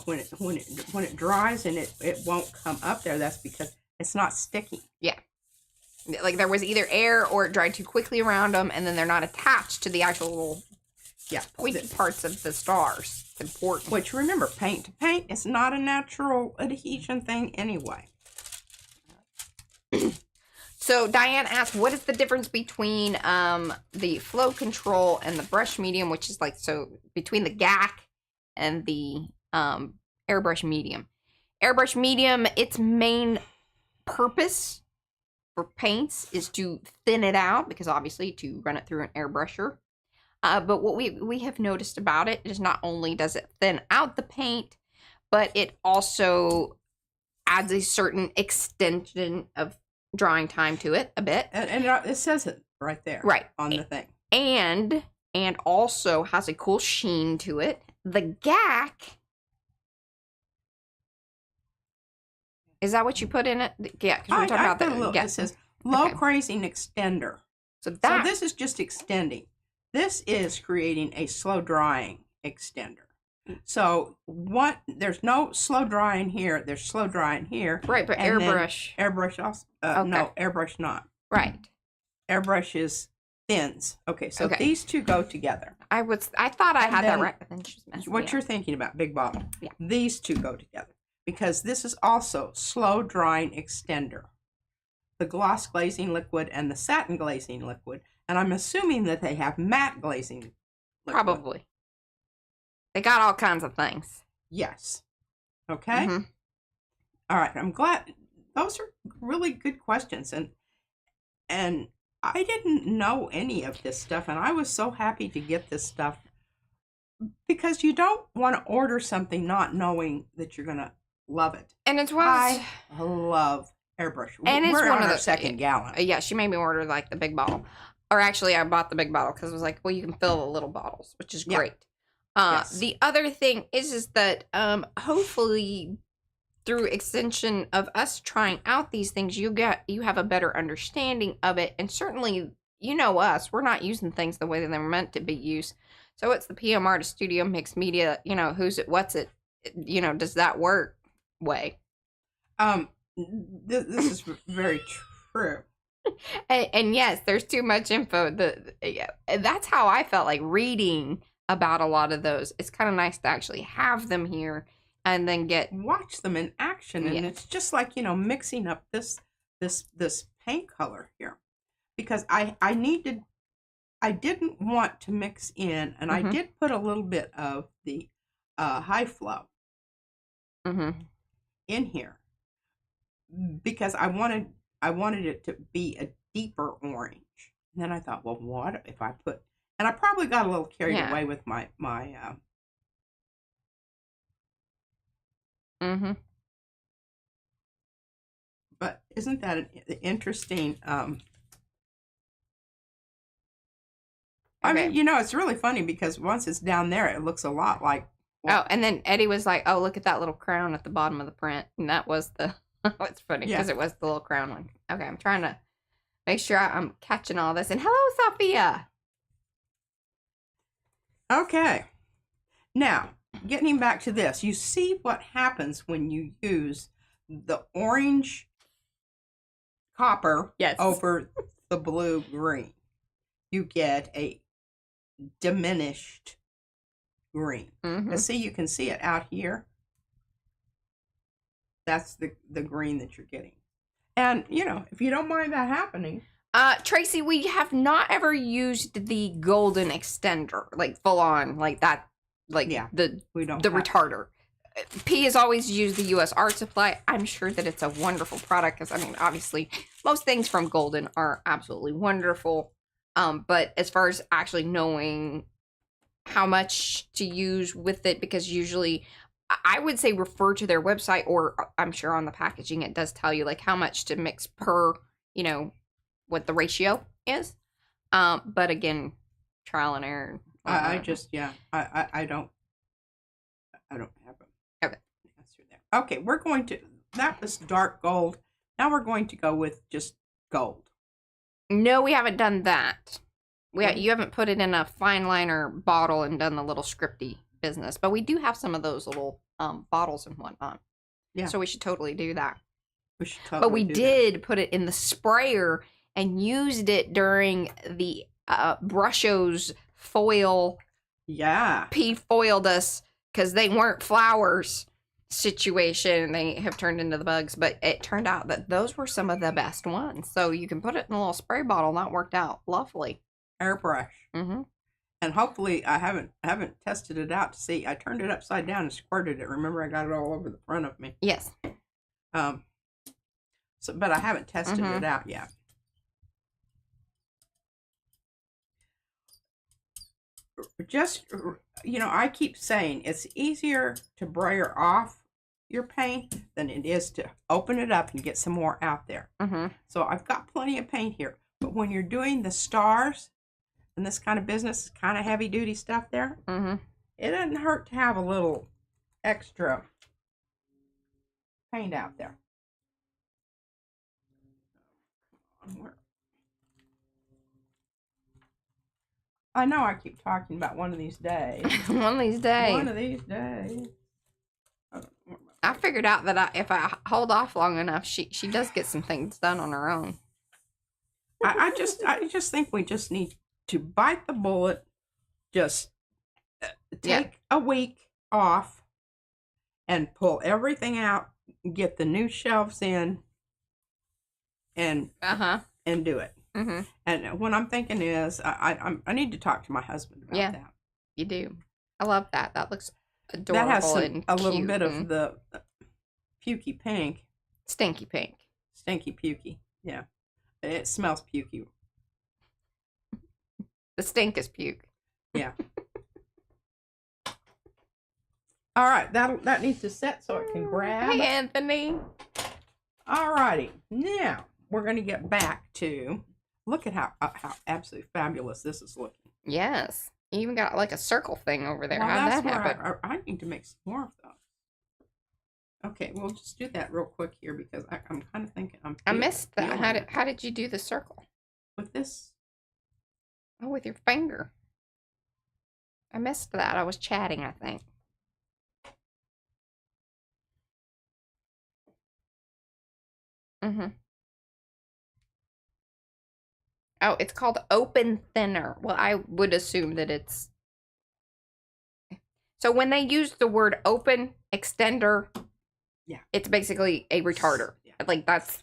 when it dries and it won't come up there, that's because it's not sticky. Yeah. Like there was either air or it dried too quickly around them, and then they're not attached to the actual little pointy parts of the stars. It's important. Which, remember, paint to paint is not a natural adhesion thing anyway. So Diane asked, what is the difference between the flow control and the brush medium, which is like, so between the GAC and the airbrush medium. Airbrush medium, its main purpose for paints is to thin it out, because obviously to run it through an airbrusher. But what we have noticed about it is not only does it thin out the paint, but it also adds a certain extension of drawing time to it a bit. And it says it right there. Right. On the thing. And also has a cool sheen to it. The GAC, is that what you put in it? Yeah, because we're talking about the it says low grazing extender. So this is just extending. This is creating a slow drying extender. So there's no slow drying here. There's slow drying here. Right, but airbrush. Airbrush also. No, airbrush not. Right. Airbrush is thins. Okay, so these two go together. I thought I had that right, but then she's messing what you're thinking about, big bottle. Yeah. These two go together because this is also slow drying extender. The gloss glazing liquid and the satin glazing liquid, and I'm assuming that they have matte glazing liquid. Probably. They got all kinds of things. Yes. Okay. All right. I'm glad. Those are really good questions, and I didn't know any of this stuff, and I was so happy to get this stuff because you don't want to order something not knowing that you're gonna love it. And it's I love airbrush. And it's We're one on of our the second gallon. Yeah, she made me order like the big bottle, or actually, I bought the big bottle because it was like, well, you can fill the little bottles, which is great. Yes. The other thing is that hopefully through extension of us trying out these things, you have a better understanding of it. And certainly, us, we're not using things the way that they're meant to be used. So it's the PM Artist Studio Mixed Media, who's it, what's it, does that work way? This is very true. And yes, there's too much info. That's how I felt like reading about a lot of those. It's kind of nice to actually have them here and then watch them in action. And it's just like, mixing up this paint color here because I didn't want to mix in, and I did put a little bit of the high flow in here because I wanted it to be a deeper orange. And then I thought, well, what if I put, and I probably got a little carried away with my but isn't that an interesting I mean, you know, it's really funny because once it's down there, it looks a lot like. Oh, and then Eddie was like, "Oh, look at that little crown at the bottom of the print," and that was the. It's funny because it was the little crown one. Okay, I'm trying to make sure I'm catching all this. And hello, Sophia. Okay, now getting back to this, you see what happens when you use the orange copper over the blue green. You get a diminished green. See, you can see it out here. That's the green that you're getting. And, you know, if you don't mind that happening. Tracy, we have not ever used the golden extender, like full on, like that, like the retarder. P has always used the U.S. Art Supply. I'm sure that it's a wonderful product because, I mean, obviously, most things from Golden are absolutely wonderful. But as far as actually knowing how much to use with it, because usually I would say refer to their website, or I'm sure on the packaging it does tell you like how much to mix per, you know, what the ratio is. But again, trial and error. I don't have them. Okay. Okay, we're going to, that was dark gold. Now we're going to go with just gold. No, we haven't done that. You haven't put it in a fine liner bottle and done the little scripty business, but we do have some of those little bottles and whatnot. Yeah. So we should totally do that. We should totally. But we did put it in the sprayer and used it during the Brushos foil. Yeah. P foiled us because they weren't flowers situation. They have turned into the bugs, but it turned out that those were some of the best ones. So you can put it in a little spray bottle. And that worked out lovely. Airbrush. And hopefully I haven't tested it out to see. I turned it upside down and squirted it. Remember, I got it all over the front of me. Yes. So, but I haven't tested it out yet. Just, you know, I keep saying it's easier to brayer off your paint than it is to open it up and get some more out there. So I've got plenty of paint here, but when you're doing the stars and this kind of business, kind of heavy duty stuff there, it doesn't hurt to have a little extra paint out there. I know I keep talking about one of these days. One of these days. One of these days. I figured out that if I hold off long enough, she does get some things done on her own. I just think we just need to bite the bullet. Just take a week off and pull everything out, get the new shelves in, and do it. And what I'm thinking is, I need to talk to my husband about that. You do. I love that. That looks adorable. That has and a little bit of the pukey pink. Stinky pink. Stinky pukey. Yeah. It smells pukey. The stink is puke. Yeah. All right. That needs to set so it can grab. Hey, Anthony. All righty. Now we're going to get back to, look at how absolutely fabulous this is looking. Yes. You even got like a circle thing over there. Well, How'd that happen? I need to make some more of those. Okay, we'll just do that real quick here because I'm kind of thinking I missed that. How did you do the circle? With this? Oh, with your finger. I missed that. I was chatting, I think. Oh, it's called open thinner. Well, I would assume that it's... So when they use the word open extender, it's basically a retarder. Yeah. Like that's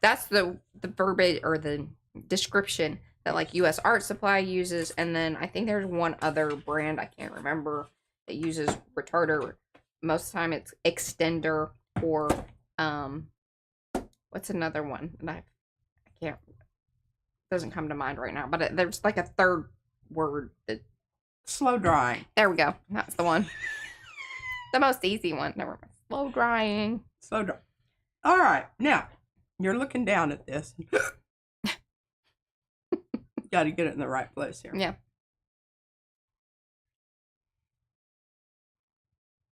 that's the verbiage or the description that like U.S. Art Supply uses, and then I think there's one other brand I can't remember that uses retarder. Most of the time it's extender or what's another one? And I can't, doesn't come to mind right now. But there's like a third word that slow drying. There we go. That's the one. The most easy one. Never mind. Slow drying. Slow dry. All right, now you're looking down at this. Got to get it in the right place here. Yeah.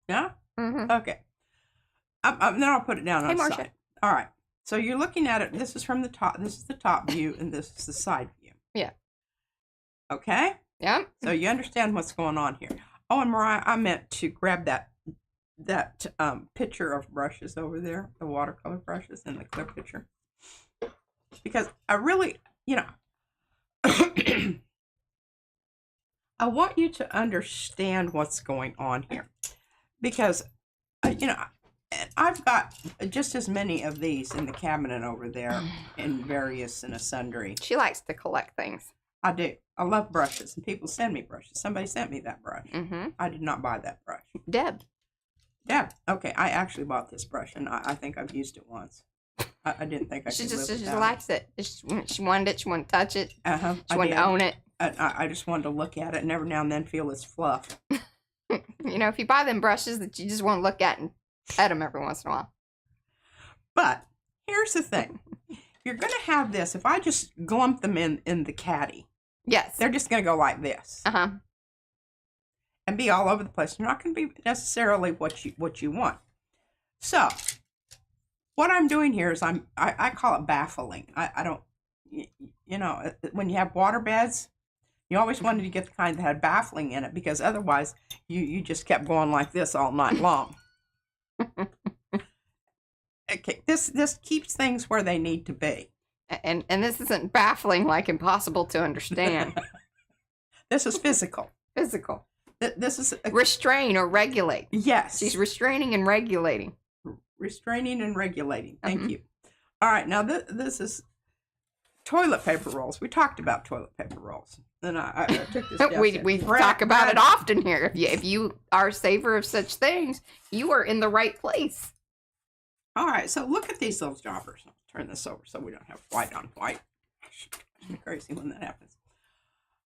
Yeah? Mm-hmm. Okay. Then I'll put it down on the Marcia. side. All right. So you're looking at it. This is from the top. This is the top view, and this is the side view. Yeah. Okay? Yeah. So you understand what's going on here. Oh, and Mariah, I meant to grab that picture of brushes over there, the watercolor brushes in the clear picture. Because I really, I want you to understand what's going on here. Because, I've got just as many of these in the cabinet over there in various and sundry. She likes to collect things. I do. I love brushes, and people send me brushes. Somebody sent me that brush. Mm-hmm. I did not buy that brush. Deb. Okay. I actually bought this brush, and I think I've used it once. I didn't think I could live without She just likes it. She wanted it. She wanted to touch it. She wanted to own it. I just wanted to look at it and every now and then feel its fluff. If you buy them brushes that you just want to look at and pet them every once in a while. But here's the thing. You're going to have this. If I just glump them in the caddy. Yes. They're just going to go like this. Uh-huh. And be all over the place. They're not going to be necessarily what you want. So, what I'm doing here is I call it baffling. I don't, when you have water beds, you always wanted to get the kind that had baffling in it because otherwise you just kept going like this all night long. Okay, this keeps things where they need to be. And this isn't baffling like impossible to understand. This is physical. Physical. This is restrain or regulate. Yes. She's restraining and regulating. Restraining and regulating. Thank you. All right, now this is toilet paper rolls. We talked about toilet paper rolls. Then I took this down. we talk about it often here. If you are a saver of such things, you are in the right place. All right, so look at these little jobbers. I'll turn this over so we don't have white on white. It's crazy when that happens.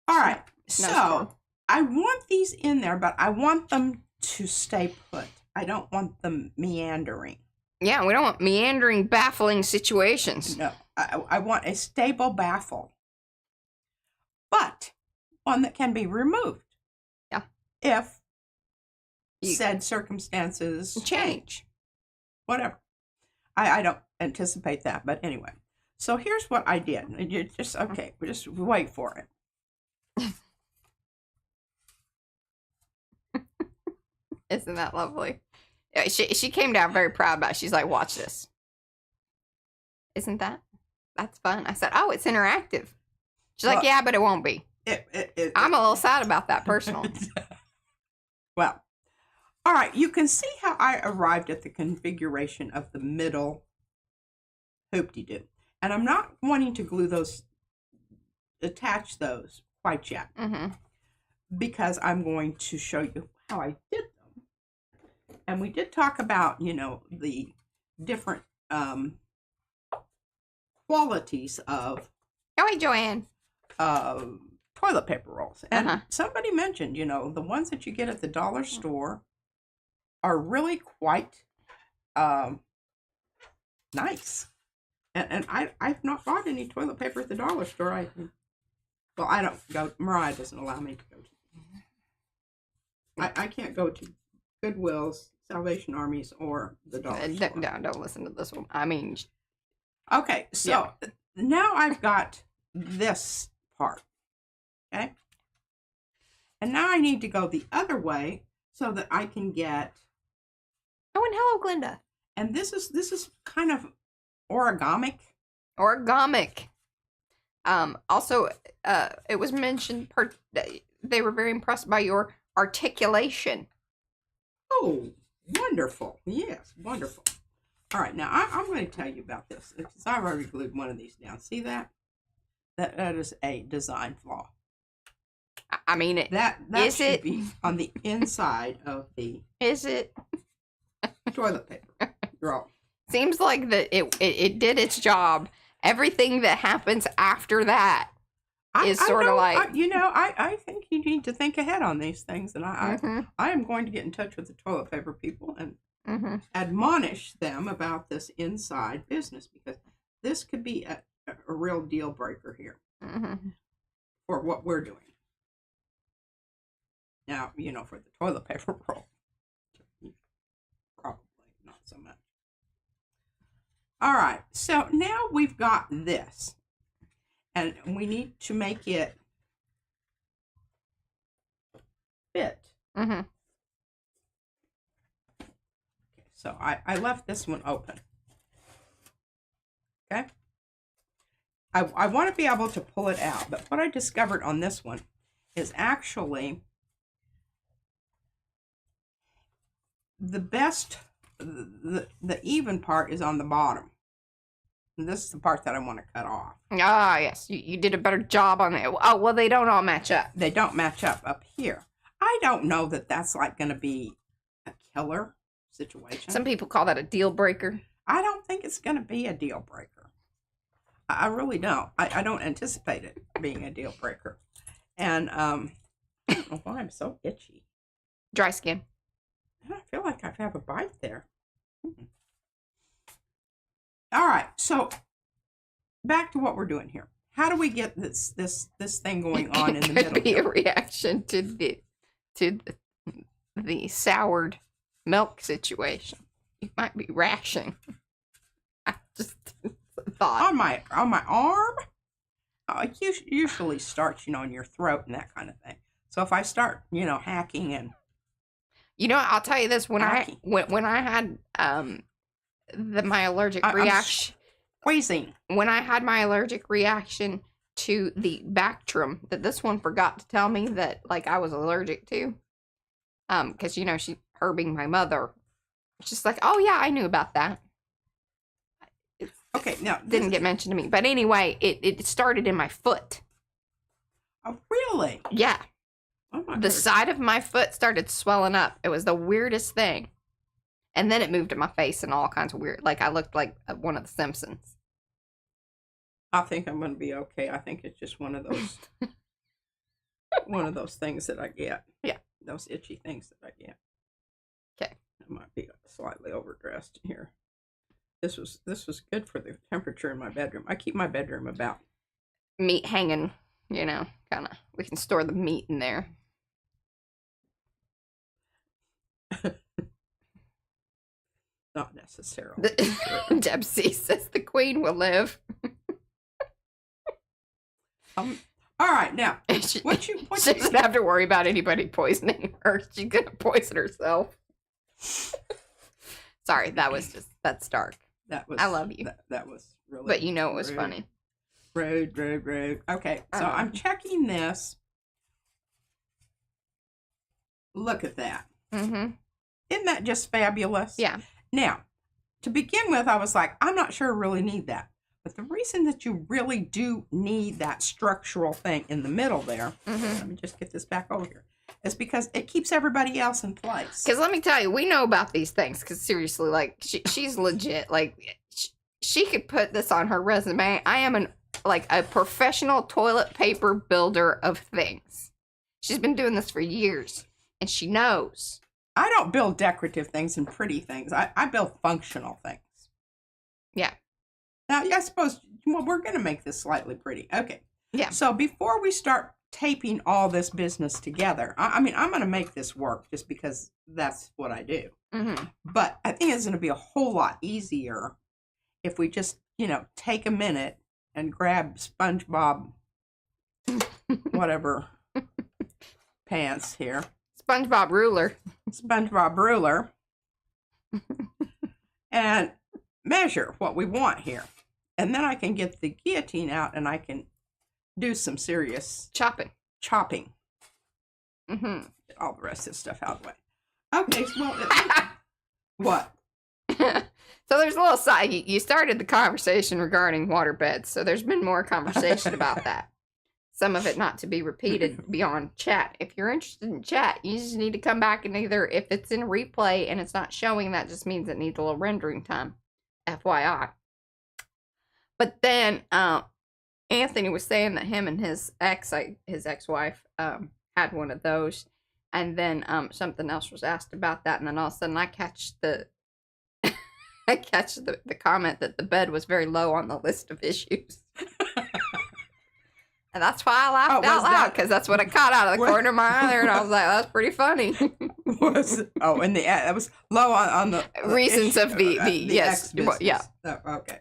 All right, so I want these in there, but I want them to stay put. I don't want them meandering. Yeah, we don't want meandering, baffling situations. No, I want a stable baffle, but one that can be removed. Yeah. If said circumstances change. Whatever. I don't anticipate that, but anyway. So here's what I did. You just, okay, just wait for it. Isn't that lovely? She came down very proud about it. She's like, watch this. Isn't that's fun? I said, oh, it's interactive. She's like, yeah, but it won't be. I'm a little sad about that personally. Well, all right, you can see how I arrived at the configuration of the middle hoop-de-doo. And I'm not wanting to attach those quite yet. Mm-hmm. Because I'm going to show you how I did them. And we did talk about, the different qualities of... Oh, hey, Joanne. Toilet paper rolls. And somebody mentioned, the ones that you get at the dollar store are really quite nice. And I've not bought any toilet paper at the dollar store. I don't go, Mariah doesn't allow me to go to. I can't go to Goodwill's, Salvation Armies, or the dollar store. Don't listen to this one. I mean. Okay, so now I've got this part. Okay? And now I need to go the other way so that I can get... Oh, and hello, Glinda. And this is kind of origamic. Origamic. Also, it was mentioned they were very impressed by your articulation. Oh, wonderful. Yes, wonderful. All right, now I'm going to tell you about this because I've already glued one of these down. See that? That is a design flaw. I mean, that should be on the inside of the. Is it toilet paper roll? Seems like that it did its job. Everything that happens after that is sort of like I think you need to think ahead on these things, and I am going to get in touch with the toilet paper people and admonish them about this inside business, because this could be a real deal breaker here for what we're doing. Now, for the toilet paper roll, probably not so much. All right, so now we've got this, and we need to make it fit. Okay, so I left this one open. Okay. I want to be able to pull it out, but what I discovered on this one is actually the best, the even part is on the bottom. And this is the part that I want to cut off. Ah, yes. You did a better job on it. Oh, well, they don't all match up. They don't match up here. I don't know that that's like going to be a killer situation. Some people call that a deal breaker. I don't think it's going to be a deal breaker. I really don't. I don't anticipate it being a deal breaker. And I don't know why I'm so itchy. Dry skin. I feel like I have a bite there. All right, so back to what we're doing here. How do we get this thing going on in the middle? It could be a reaction to the soured milk situation. You might be rashing. I just thought on my arm. It usually starts, in your throat and that kind of thing. So if I start, hacking and. I'll tell you this: when I had my allergic reaction, wheezing. When I had my allergic reaction to the Bactrim, that this one forgot to tell me that I was allergic to, because her being my mother, it's just like, oh yeah, I knew about that. Okay, now didn't get mentioned to me, but anyway, it started in my foot. Oh really? Yeah. Oh my the side of my foot started swelling up. It was the weirdest thing. And then it moved to my face and all kinds of weird. I looked like one of the Simpsons. I think I'm going to be okay. I think it's just one of those things that I get. Yeah. Those itchy things that I get. Okay. I might be slightly overdressed here. This was good for the temperature in my bedroom. I keep my bedroom about meat hanging, kind of. We can store the meat in there. Not necessarily. Deb C says the queen will live. All right, now she doesn't have to worry about anybody poisoning her. She's gonna poison herself. Sorry, that's dark. I love you. That was really. But it was funny. Rude. Okay, so I'm checking this. Look at that. Mm-hmm. Isn't that just fabulous? Yeah. Now, to begin with, I was like, I'm not sure I really need that. But the reason that you really do need that structural thing in the middle there, let me just get this back over here, is because it keeps everybody else in place. Because let me tell you, we know about these things. Because seriously, she's legit. She could put this on her resume. I am a professional toilet paper builder of things. She's been doing this for years, and she knows. I don't build decorative things and pretty things. I build functional things. Yeah. Now, I suppose, we're going to make this slightly pretty. Okay. Yeah. So before we start taping all this business together, I'm going to make this work just because that's what I do. Mm-hmm. But I think it's going to be a whole lot easier if we just, take a minute and grab SpongeBob, whatever, pants here. SpongeBob ruler. And measure what we want here. And then I can get the guillotine out and I can do some serious chopping. Mm-hmm. Get all the rest of this stuff out of the way. Okay, well, what? So there's a little side. You started the conversation regarding water beds, so there's been more conversation about that. Some of it not to be repeated beyond chat. If you're interested in chat, you just need to come back and either, if it's in replay and it's not showing, that just means it needs a little rendering time. FYI. But then Anthony was saying that him and his ex-wife, had one of those, and then something else was asked about that, and then all of a sudden I catch the comment that the bed was very low on the list of issues. And that's why I laughed out loud, because that's what I caught out of the corner of my eye there, and I was like, that's pretty funny. And that was low on the reasons of the yes. Yeah. Oh, okay.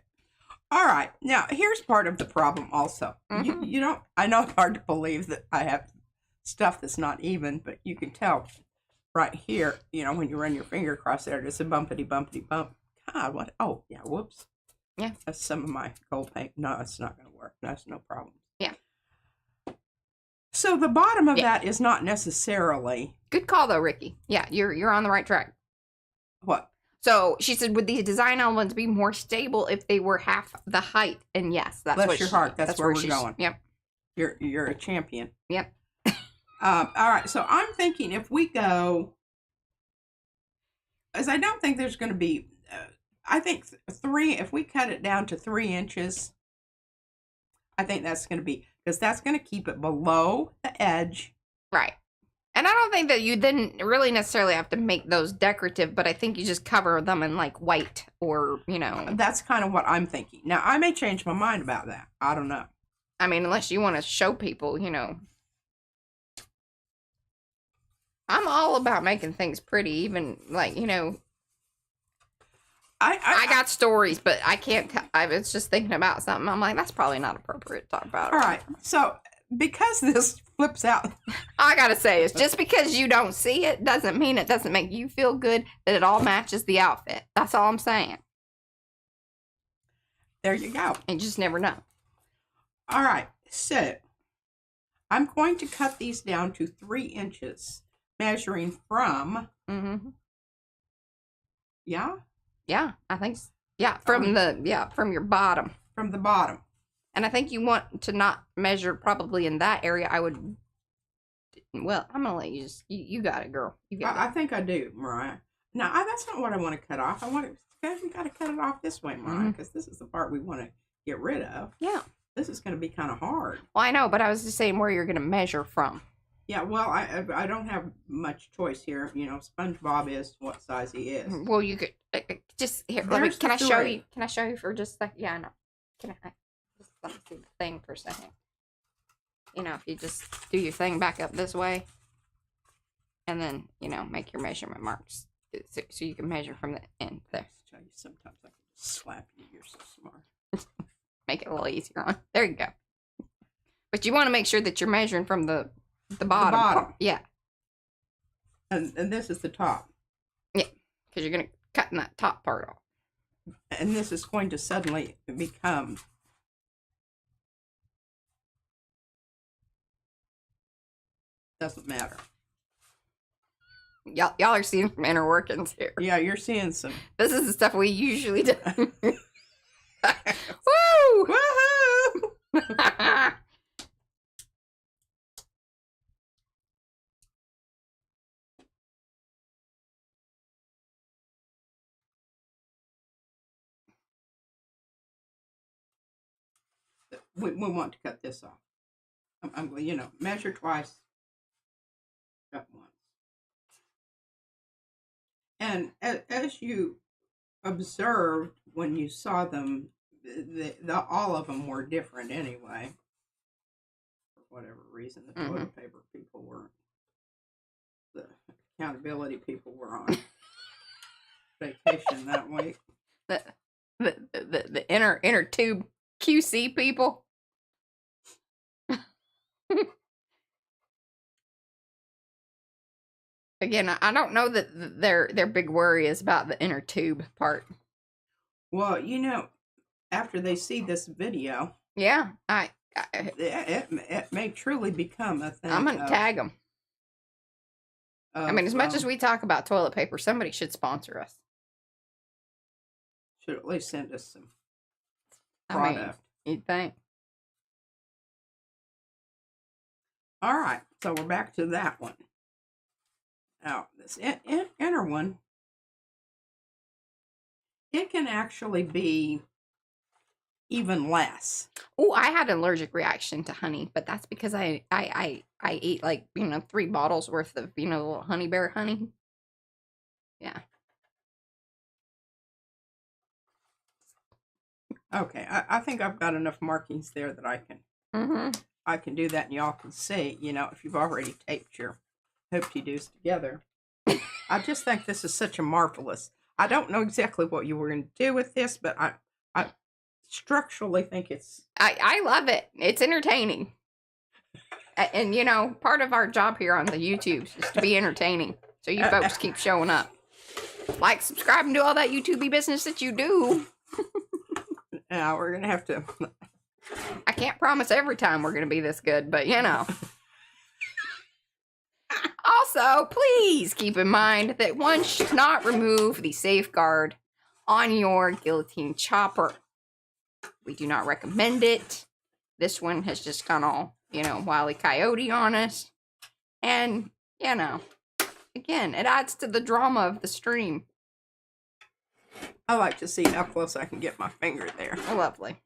All right. Now, here's part of the problem also. Mm-hmm. You don't, I know it's hard to believe that I have stuff that's not even, but you can tell right here, when you run your finger across there, there's a bumpity bump. God, what? Oh, yeah, whoops. Yeah. That's some of my gold paint. No, it's not going to work. That's no problem. Yeah. So the bottom of that is not necessarily. Good call, though, Ricky. Yeah, you're on the right track. What? So she said, would the design elements be more stable if they were half the height? And yes, that's Bless your heart. That's where we're going. Yep. You're a champion. Yep. All right. So I'm thinking if we go, as I don't think there's going to be, I think if we cut it down to 3 inches, I think that's going to be, because that's going to keep it below the edge. Right. And I don't think that you then really necessarily have to make those decorative, but I think you just cover them in like white or, That's kind of what I'm thinking. Now, I may change my mind about that. I don't know. I mean, unless you want to show people, I'm all about making things pretty, even like, I got stories, but I can't, I was just thinking about something. I'm like, that's probably not appropriate to talk about. All right. So because this flips out. I gotta say, it's just because you don't see it doesn't mean it doesn't make you feel good that it all matches the outfit. That's all I'm saying. There you go. You just never know. All right. So I'm going to cut these down to 3 inches, measuring from. Mm-hmm. Yeah. Yeah, I think. Yeah, from your bottom. From the bottom. And I think you want to not measure probably in that area. I would. Well, I'm gonna let you just. You got it, girl. You got it. I think I do, Mariah. Now that's not what I want to cut off. We got to cut it off this way, Mariah, because this is the part we want to get rid of. Yeah. This is going to be kind of hard. Well, I know, but I was just saying where you're going to measure from. Yeah, well, I don't have much choice here. SpongeBob is what size he is. Well, you could just here. Can I show you? Can I show you for just a second? Yeah, I know. Can I just let me see the thing for a second? If you just do your thing back up this way, and then make your measurement marks so you can measure from the end there. I tell you, sometimes I can just slap you. You're so smart. Make it a little easier on. There you go. But you want to make sure that you're measuring from the bottom. The bottom. Yeah. And this is the top. Yeah, because you're going to cut that top part off. And this is going to suddenly become. Doesn't matter. Y'all are seeing some inner workings here. Yeah, you're seeing some. This is the stuff we usually do. Woo! Woohoo! We want to cut this off. I'm going, measure twice, cut once. And as you observed when you saw them, all of them were different anyway. For whatever reason, the toilet paper people weren't. The accountability people were on vacation that week. The inner tube QC people. Again, I don't know that their big worry is about the inner tube part. Well, after they see this video, yeah, it may truly become a thing. I'm gonna tag them. I mean, as much as we talk about toilet paper, somebody should sponsor us. Should at least send us some I product. mean, you'd think. All right, so we're back to that one. Now, this inner one, it can actually be even less. Oh, I had an allergic reaction to honey, but that's because I ate like, 3 bottles worth of, little honey bear honey. Yeah. Okay, I think I've got enough markings there that I can do that, and y'all can see, if you've already taped your hoop-de-doos together. I just think this is such a marvelous. I don't know exactly what you were going to do with this, but I structurally think it's. I love it. It's entertaining. And, part of our job here on the YouTubes is to be entertaining. So you folks keep showing up. Like, subscribe, and do all that YouTubey business that you do. Now we're going to have to. I can't promise every time we're going to be this good, but Also, please keep in mind that one should not remove the safeguard on your guillotine chopper. We do not recommend it. This one has just gone all, Wile E. Coyote on us. And, again, it adds to the drama of the stream. I like to see how close I can get my finger there. Oh, lovely.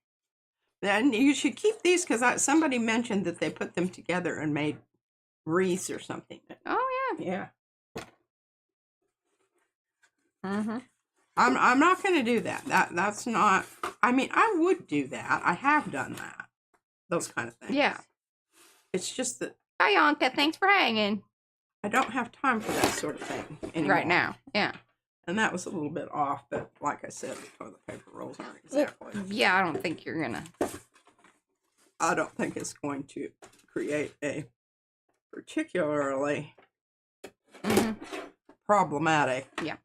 And you should keep these because somebody mentioned that they put them together and made wreaths or something. Oh, yeah. Mm-hmm. I'm not going to do that. That's not. I mean, I would do that. I have done that. Those kind of things. Yeah. It's just that. Bye, Yonka. Thanks for hanging. I don't have time for that sort of thing anymore. Right now. Yeah. And that was a little bit off, but like I said, the toilet paper rolls aren't exactly. Yeah, I don't think you're gonna. I don't think it's going to create a particularly problematic. Yeah.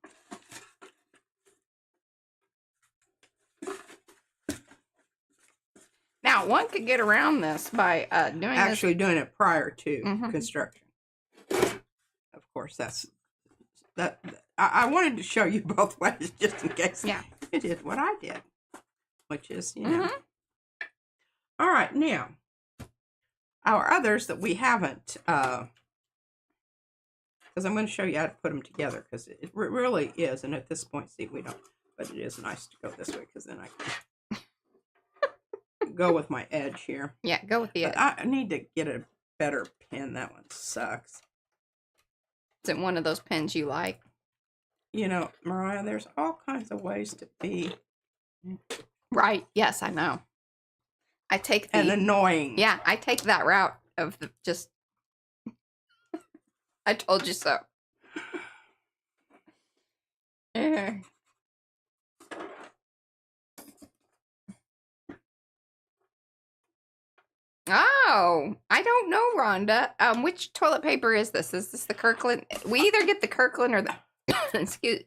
Now, one could get around this by doing it prior to construction. Of course, that's that. I wanted to show you both ways just in case you did what I did, which is, All right, now, our others that we haven't, because I'm going to show you how to put them together, because it really is, and at this point, see, we don't, but it is nice to go this way, because then I can go with my edge here. Yeah, go with the edge. I need to get a better pen. That one sucks. Is it one of those pens you like? Mariah, there's all kinds of ways to be. Right. Yes, I know. I take and annoying. Yeah, I take that route of the just. I told you so. Oh, I don't know, Rhonda. Which toilet paper is this? Is this the Kirkland? We either get the Kirkland or the excuse.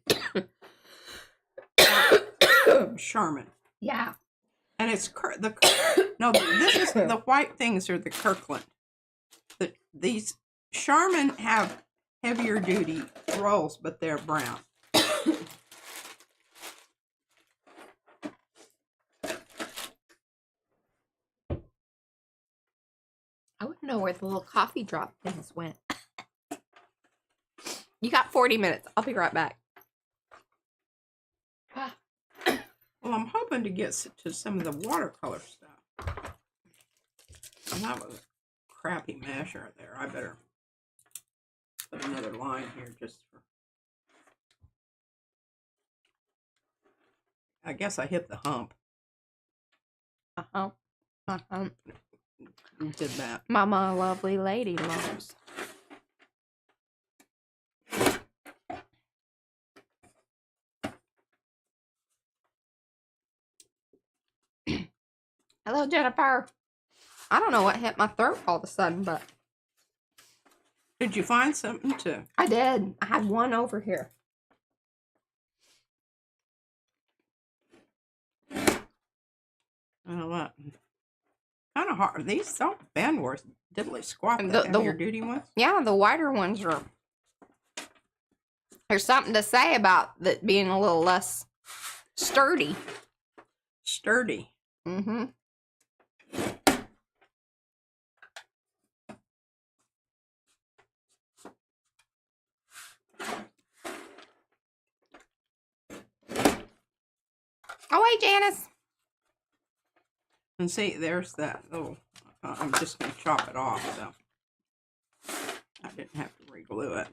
Charmin. Yeah. And it's no. This is the white things are the Kirkland. These Charmin have heavier duty rolls, but they're brown. I wouldn't know where the little coffee drop things went. You got 40 minutes. I'll be right back. Well, I'm hoping to get to some of the watercolor stuff. And that was a crappy measure there. I better put another line here just for. I guess I hit the hump. Did that. Mama, lovely lady loves. Hello, Jennifer. I don't know what hit my throat all of a sudden, but. Did you find something to? I did. I had one over here. Oh, what? Kind of hard. These don't bend worth diddly squat. The heavier duty ones. Yeah, the wider ones are. There's something to say about that being a little less Sturdy. Sturdy. Mm-hmm. Oh, wait, Janice. And see, there's that little, I'm just going to chop it off, so I didn't have to re-glue it.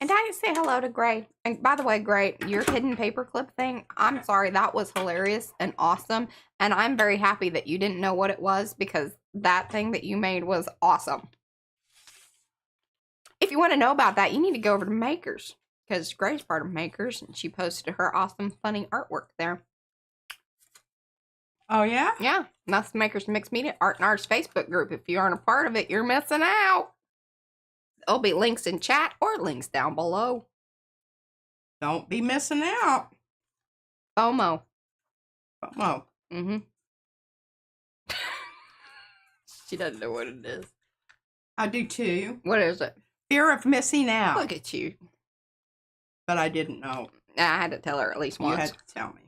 And I say hello to Gray. And by the way, Gray, your hidden paperclip thing, I'm sorry, that was hilarious and awesome. And I'm very happy that you didn't know what it was, because that thing that you made was awesome. If you want to know about that, you need to go over to Makers, because Gray's part of Makers, and she posted her awesome, funny artwork there. Oh, yeah? Yeah, that's the Makers Mixed Media Art and Arts Facebook group. If you aren't a part of it, you're missing out. There'll be links in chat or links down below. Don't be missing out. FOMO. FOMO. Mm-hmm. She doesn't know what it is. I do too. What is it? Fear of missing out. Look at you. But I didn't know. I had to tell her at least once. You had to tell me.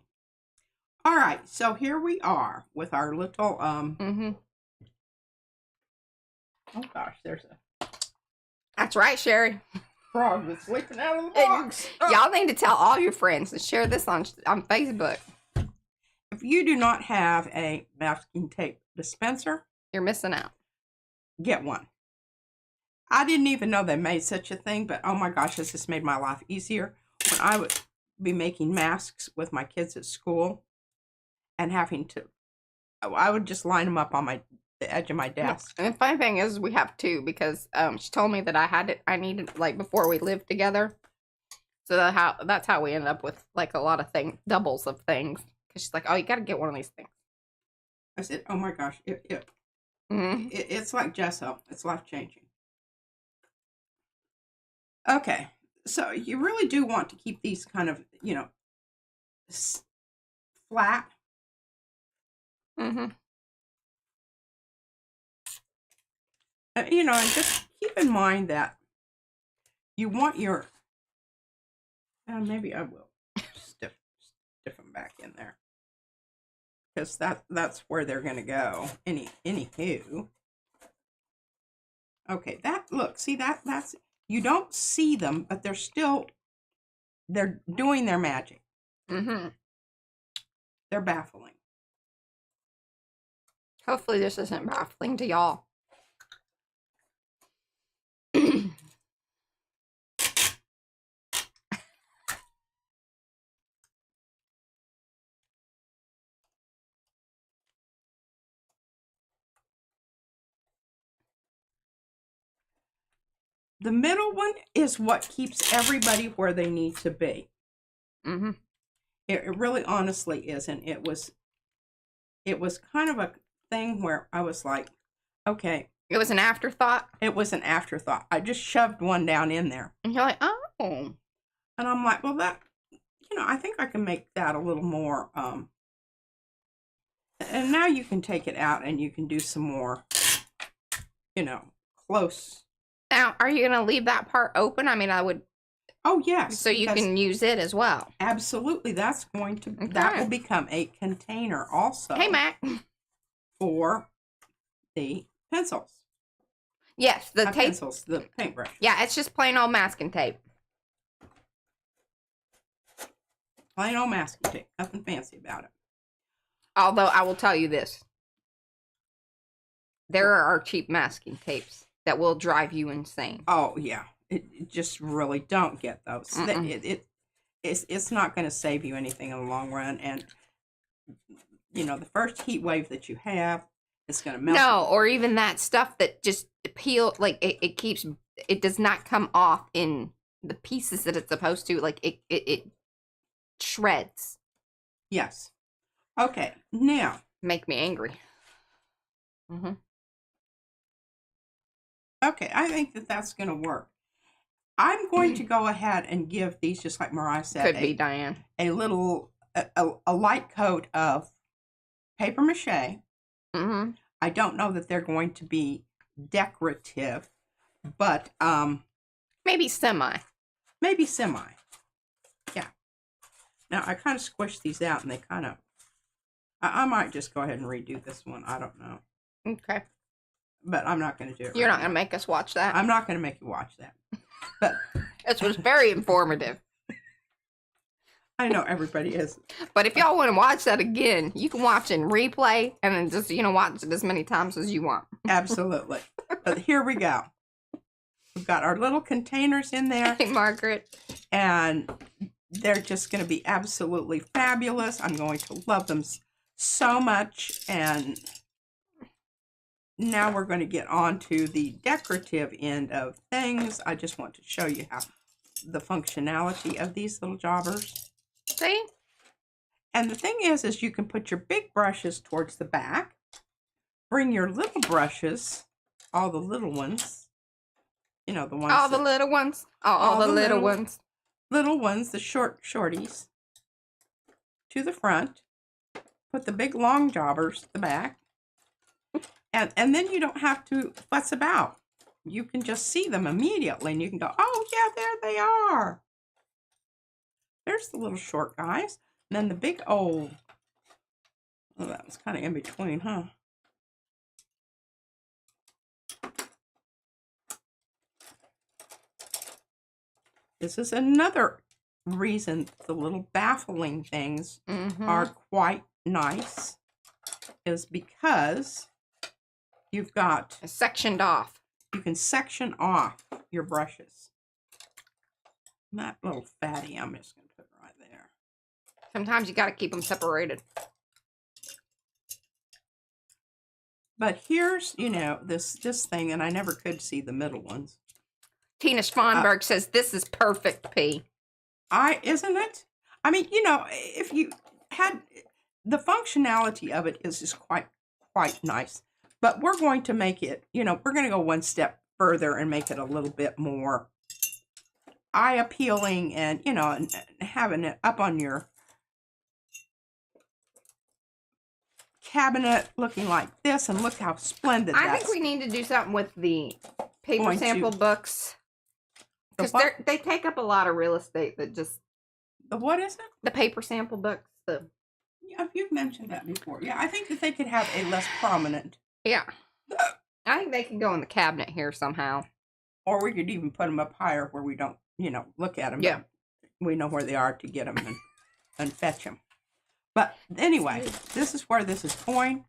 All right, so here we are with our little, Mm-hmm. Oh gosh, there's a That's right, Sherry. frog that's leaping out of the box. Y'all need to tell all your friends and share this on Facebook. If you do not have a masking tape dispenser, You're missing out. get one. I didn't even know they made such a thing, but oh my gosh, this has made my life easier. When I would be making masks with my kids at school and having to, I would just line them up on the edge of my desk. And the funny thing is, we have two, because she told me that I needed, like, before we lived together. So that's how we ended up with, like, a lot of doubles of things. Because she's like, oh, you got to get one of these things. I said, oh my gosh, Mm-hmm. it's like Gesso. It's life-changing. Okay, so you really do want to keep these kind of, flat. Mm-hmm. And just keep in mind that you want your, maybe I will stiff them back in there. Because that's where they're going to go. Anywho. Okay, that's, you don't see them, but they're doing their magic. Mm-hmm. They're baffling. Hopefully this isn't baffling to y'all. The middle one is what keeps everybody where they need to be. Mm-hmm. It really honestly is. And it was kind of a thing where I was like, okay. It was an afterthought? It was an afterthought. I just shoved one down in there. And you're like, oh. And I'm like, well, that, I think I can make that a little more, and now you can take it out and you can do some more, close. Now, are you going to leave that part open? I mean, I would. Oh, yes. So you can use it as well. Absolutely. That's going to, that will become a container also. Hey, Mac. For the pencils. Yes, the tape. Pencils, the paintbrush. Yeah, it's just plain old masking tape. Plain old masking tape. Nothing fancy about it. Although, I will tell you this. There are cheap masking tapes that will drive you insane. Oh, yeah. It just really don't get those. It's not going to save you anything in the long run. And, the first heat wave that you have, it's going to melt. No, or even that stuff that just peel, like, it does not come off in the pieces that it's supposed to. Like, it shreds. Yes. Okay, now. Make me angry. Mm-hmm. Okay, I think that's going to work. I'm going to go ahead and give these, just like Mariah said. Could be Diane. A little, a light coat of paper mache. Mm-hmm. I don't know that they're going to be decorative, but maybe semi. Maybe semi. Yeah. Now, I kind of squished these out, and they kind of... I might just go ahead and redo this one. I don't know. Okay. But I'm not going to do it. You're not going to make us watch that? I'm not going to make you watch that. But this was very informative. I know everybody is. But if y'all want to watch that again, you can watch in replay and then just, watch it as many times as you want. Absolutely. But here we go. We've got our little containers in there. Hey, Margaret. And they're just going to be absolutely fabulous. I'm going to love them so much. And now we're going to get on to the decorative end of things. I just want to show you how the functionality of these little jobbers. See? And the thing is you can put your big brushes towards the back. Bring your little brushes, all the little ones. The ones. All the little ones. All the little ones. Little ones, the shorties, to the front. Put the big long jobbers at the back. And then you don't have to fuss about. You can just see them immediately, and you can go, oh, yeah, there they are. There's the little short guys. And then the big old, oh, that was kind of in between, huh? This is another reason the little baffling things are quite nice, is because you've got... sectioned off. You can section off your brushes. And that little fatty, I'm just going to put right there. Sometimes you got to keep them separated. But here's, this thing, and I never could see the middle ones. Tina Schwanberg says, this is perfect, P. Isn't it? I mean, if you had... The functionality of it is just quite nice. But we're going to make it, we're going to go one step further and make it a little bit more eye-appealing and, and having it up on your cabinet looking like this. And look how splendid I think we need to do something with the paper sample books. Because they take up a lot of real estate that just... The what is it? The paper sample books. Yeah, you've mentioned that before. Yeah, I think that they could have a less prominent... Yeah. I think they can go in the cabinet here somehow. Or we could even put them up higher where we don't, look at them. Yeah. We know where they are to get them and fetch them. But anyway, this is where this is going.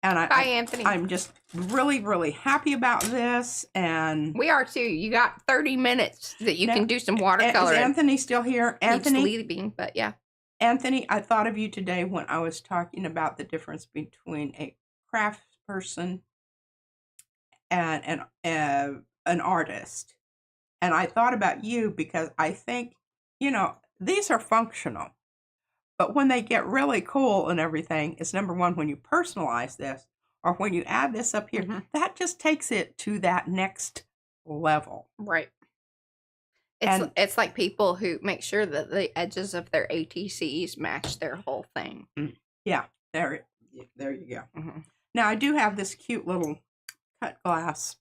And Bye, Anthony. I'm just really, really happy about this. And we are too. You got 30 minutes that you can do some watercolor. Is Anthony still here? Anthony? He's leaving, but yeah. Anthony, I thought of you today when I was talking about the difference between a craft person and an artist. And I thought about you because I think, these are functional. But when they get really cool and everything, it's number one, when you personalize this or when you add this up here, that just takes it to that next level. Right. It's like people who make sure that the edges of their ATCs match their whole thing. Yeah, there you go. Now, I do have this cute little cut glass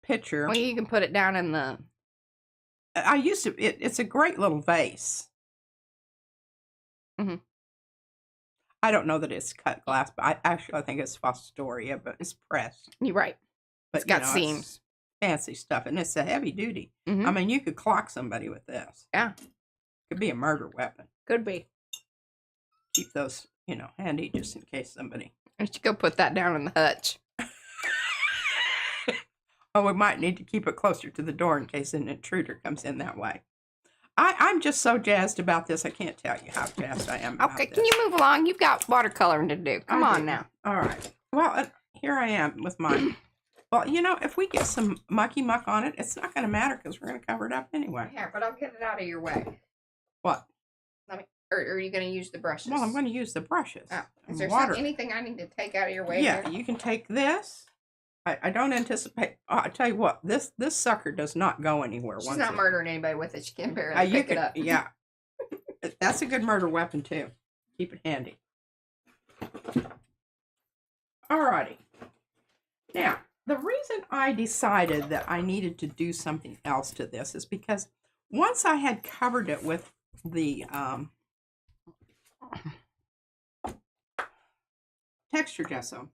pitcher. Well, you can put it down in the... I used to... It's a great little vase. I don't know that it's cut glass, but I think it's Fostoria, but it's pressed. You're right. But it's got seams. It's fancy stuff, and it's a heavy duty. I mean, you could clock somebody with this. Yeah. Could be a murder weapon. Could be. Keep those, handy just in case somebody... I should go put that down in the hutch. Oh, we might need to keep it closer to the door in case an intruder comes in that way. I'm just so jazzed about this. I can't tell you how jazzed I am about Okay, this. can you move along? You've got watercoloring to do. Come on now. All right. Well, here I am with mine. Well, if we get some mucky muck on it, it's not going to matter because we're going to cover it up anyway. Yeah, but I'll get it out of your way. What? Or are you going to use the brushes? Well, I'm going to use the brushes. Oh. Is there anything I need to take out of your way? Yeah, here? you can take this. I don't anticipate. I tell you what, this sucker does not go anywhere. She's not murdering anybody with it. She can barely pick it up. Yeah, that's a good murder weapon too. Keep it handy. Alrighty. Now, the reason I decided that I needed to do something else to this is because once I had covered it with the texture gesso,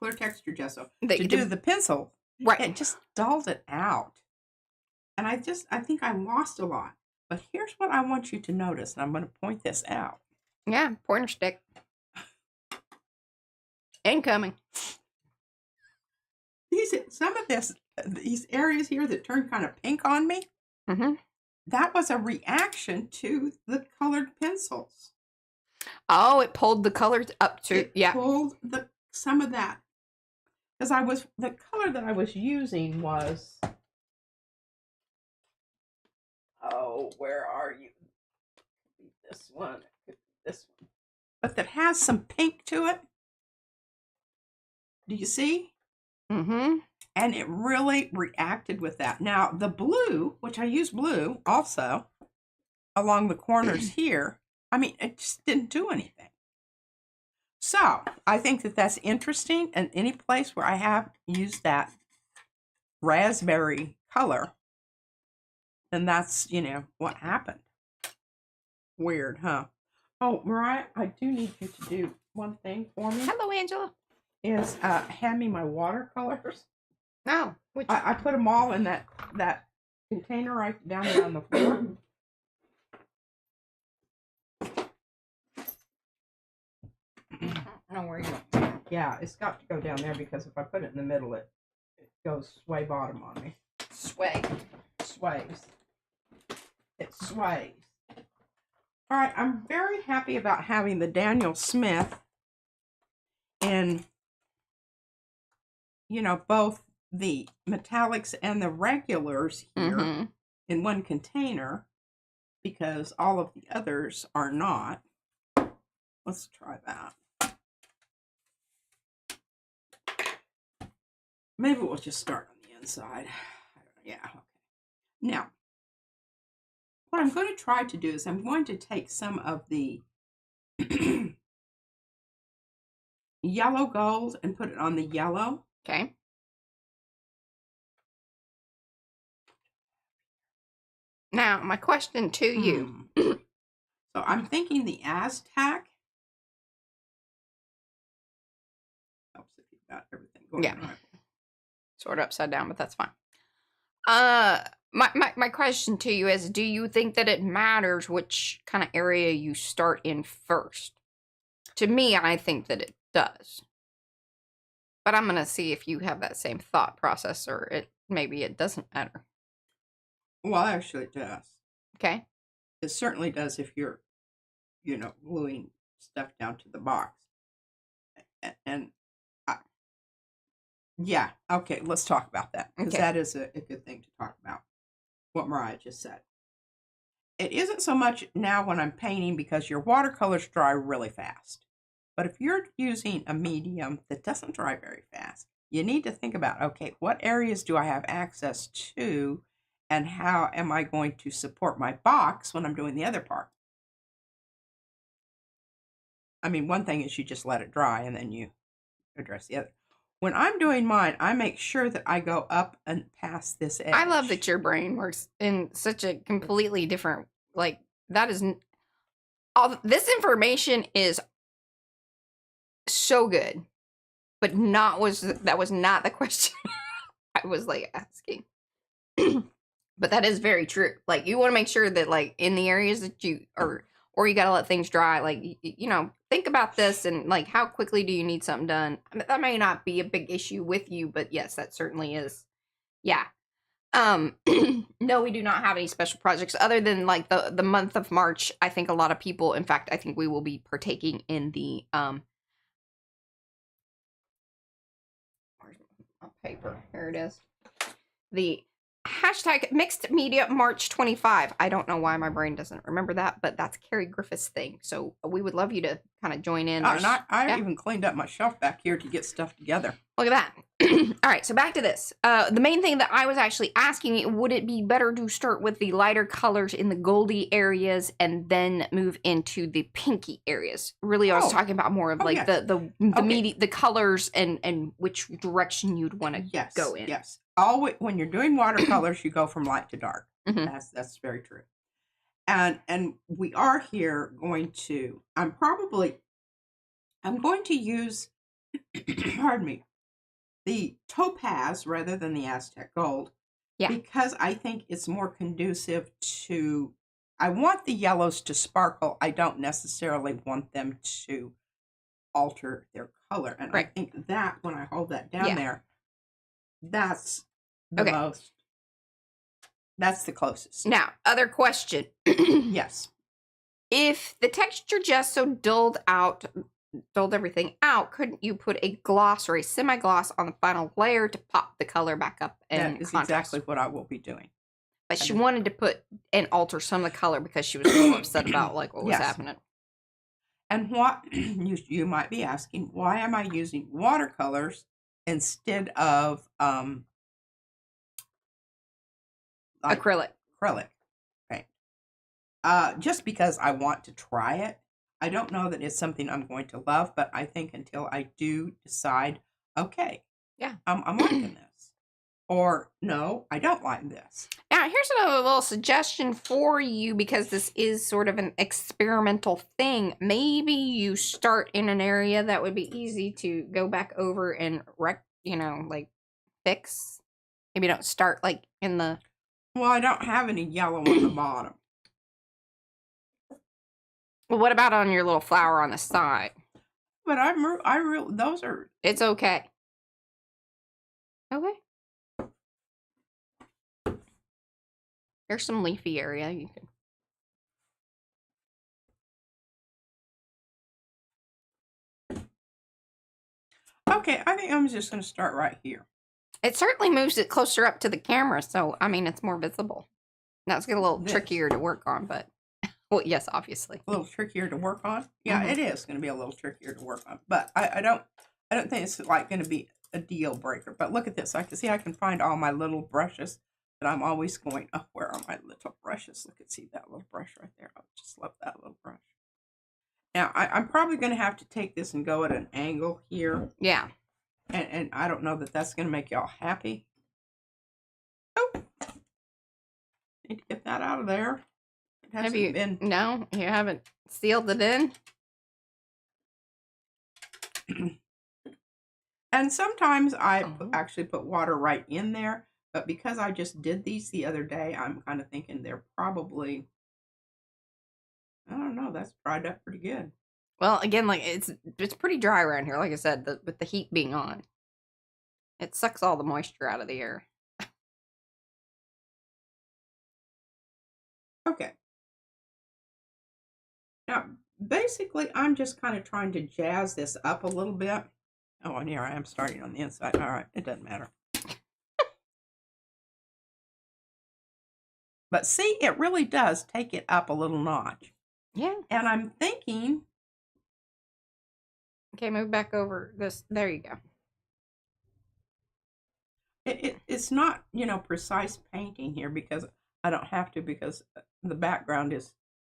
clear texture gesso, That to you do did- the pencil. Right. It just dulled it out. And I think I lost a lot. But here's what I want you to notice, and I'm going to point this out. Yeah, pointer stick. Incoming. Some of these areas here that turned kind of pink on me, that was a reaction to the colored pencils. Oh, it pulled the colors up to, It pulled some of that. Because the color that I was using was, oh, where are you? This one, this one. But that has some pink to it. Do you see? Mm-hmm. And it really reacted with that. Now, the blue, which I use blue also, along the corners here, I mean, it just didn't do anything. So, I think that that's interesting. And any place where I have used that raspberry color, then that's, what happened. Weird, huh? Oh, Mariah, I do need you to do one thing for me. Hello, Angela. Is hand me my watercolors. Oh, I put them all in that container right down there on the floor. No worries. Yeah, it's got to go down there because if I put it in the middle, it goes sway bottom on me. Sway. Sways. It sways. All right, I'm very happy about having the Daniel Smith in, both the metallics and the regulars here in one container, because all of the others are not. Let's try that. Maybe we'll just start on the inside. Yeah, okay. Now, what I'm going to try to do is I'm going to take some of the yellow gold and put it on the yellow. Okay. Now, my question to you. So I'm thinking the Aztec. Helps if you've got everything going right. Sort of upside down, but that's fine. My question to you is, do you think that it matters which kind of area you start in first? To me, I think that it does. But I'm going to see if you have that same thought process, or maybe it doesn't matter. Well, actually it does. Okay. It certainly does if you're, gluing stuff down to the box. And yeah, okay, let's talk about that. Because that is a good thing to talk about. What Mariah just said. It isn't so much now when I'm painting because your watercolors dry really fast. But if you're using a medium that doesn't dry very fast, you need to think about, okay, what areas do I have access to, and how am I going to support my box when I'm doing the other part? I mean, one thing is you just let it dry and then you address the other. When I'm doing mine, I make sure that I go up and past this edge. I love that your brain works in such a completely different, that is, all this information is so good, but that was not the question I was asking. But that is very true. You want to make sure that in the areas that you or you got to let things dry. Think about this and how quickly do you need something done? I mean, that may not be a big issue with you, but yes, that certainly is. Yeah. No, we do not have any special projects other than the month of March. I think a lot of people, in fact, I think we will be partaking in the where's my paper? Here it is. The hashtag mixed media March 25. I don't know why my brain doesn't remember that, but that's Carrie Griffith's thing. So we would love you to kind of join in. And I even cleaned up my shelf back here to get stuff together. Look at that. All right, so back to this. The main thing that I was actually asking, would it be better to start with the lighter colors in the goldy areas and then move into the pinky areas? Really, I was talking about more of the colors and which direction you'd want to go in. Yes. Always, when you're doing watercolors, you go from light to dark. That's very true. And we are here going to, I'm going to use, pardon me, the topaz rather than the Aztec gold. Yeah. Because I think it's more conducive to, I want the yellows to sparkle. I don't necessarily want them to alter their color. And I think that when I hold that down there, that's the most, that's the closest. Now, other question. Yes. If the texture gesso dulled everything out, couldn't you put a gloss or a semi-gloss on the final layer to pop the color back up and that is contrast? Exactly what I will be doing. But she wanted to put and alter some of the color because she was a little upset about like what was happening. And what you might be asking, why am I using watercolors instead of acrylic paint? Just because I want to try it. I don't know that it's something I'm going to love, but I think until I do decide, okay, I'm liking this, or no, I don't like this. Now, here's another little suggestion for you, because this is sort of an experimental thing. Maybe you start in an area that would be easy to go back over and fix. Maybe don't start like in the. Well, I don't have any yellow on the bottom. Well, what about on your little flower on the side? But those are. It's okay. Okay. There's some leafy area you can. Okay, I think I'm just going to start right here. It certainly moves it closer up to the camera, so I mean it's more visible. Now it's get a little trickier to work on, but well, yes, obviously a little trickier to work on. Yeah, it is going to be a little trickier to work on, but I don't think it's like going to be a deal breaker. But look at this. I can see I can find all my little brushes that I'm always going. Oh, where are my little brushes? Look at see that little brush right there. I just love that little brush. Now I'm probably going to have to take this and go at an angle here. Yeah. And I don't know that that's going to make y'all happy. Oh, need to get that out of there. Have you been? No, you haven't sealed it in. And sometimes I actually put water right in there, but because I just did these the other day, I'm kind of thinking they're probably, I don't know, that's dried up pretty good. Well, again, like it's pretty dry around here. Like I said, with the heat being on, it sucks all the moisture out of the air. Okay. Now, basically, I'm just kind of trying to jazz this up a little bit. Oh, and here I am starting on the inside. All right, it doesn't matter. But see, it really does take it up a little notch. Yeah. And I'm thinking. Okay, move back over this. There you go. It's not, precise painting here because I don't have to, because the background is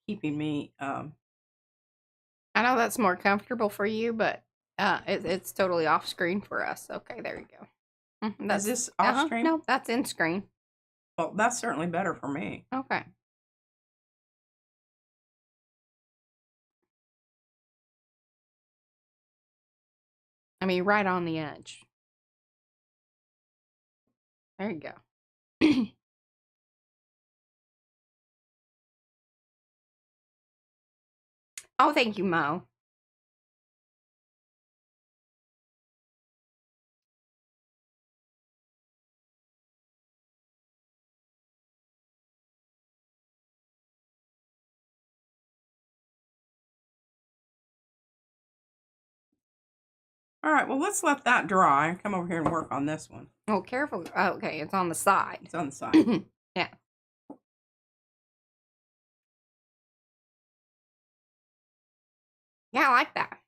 keeping me. I know that's more comfortable for you, but it's totally off screen for us. Okay, there you go. Is this off screen? No, that's in screen. Well, that's certainly better for me. Okay. I mean, right on the edge. There you go. Oh, thank you, Mo. All right, well, let's let that dry. Come over here and work on this one. Oh, careful. Oh, okay, it's on the side. It's on the side. Yeah. Yeah, I like that.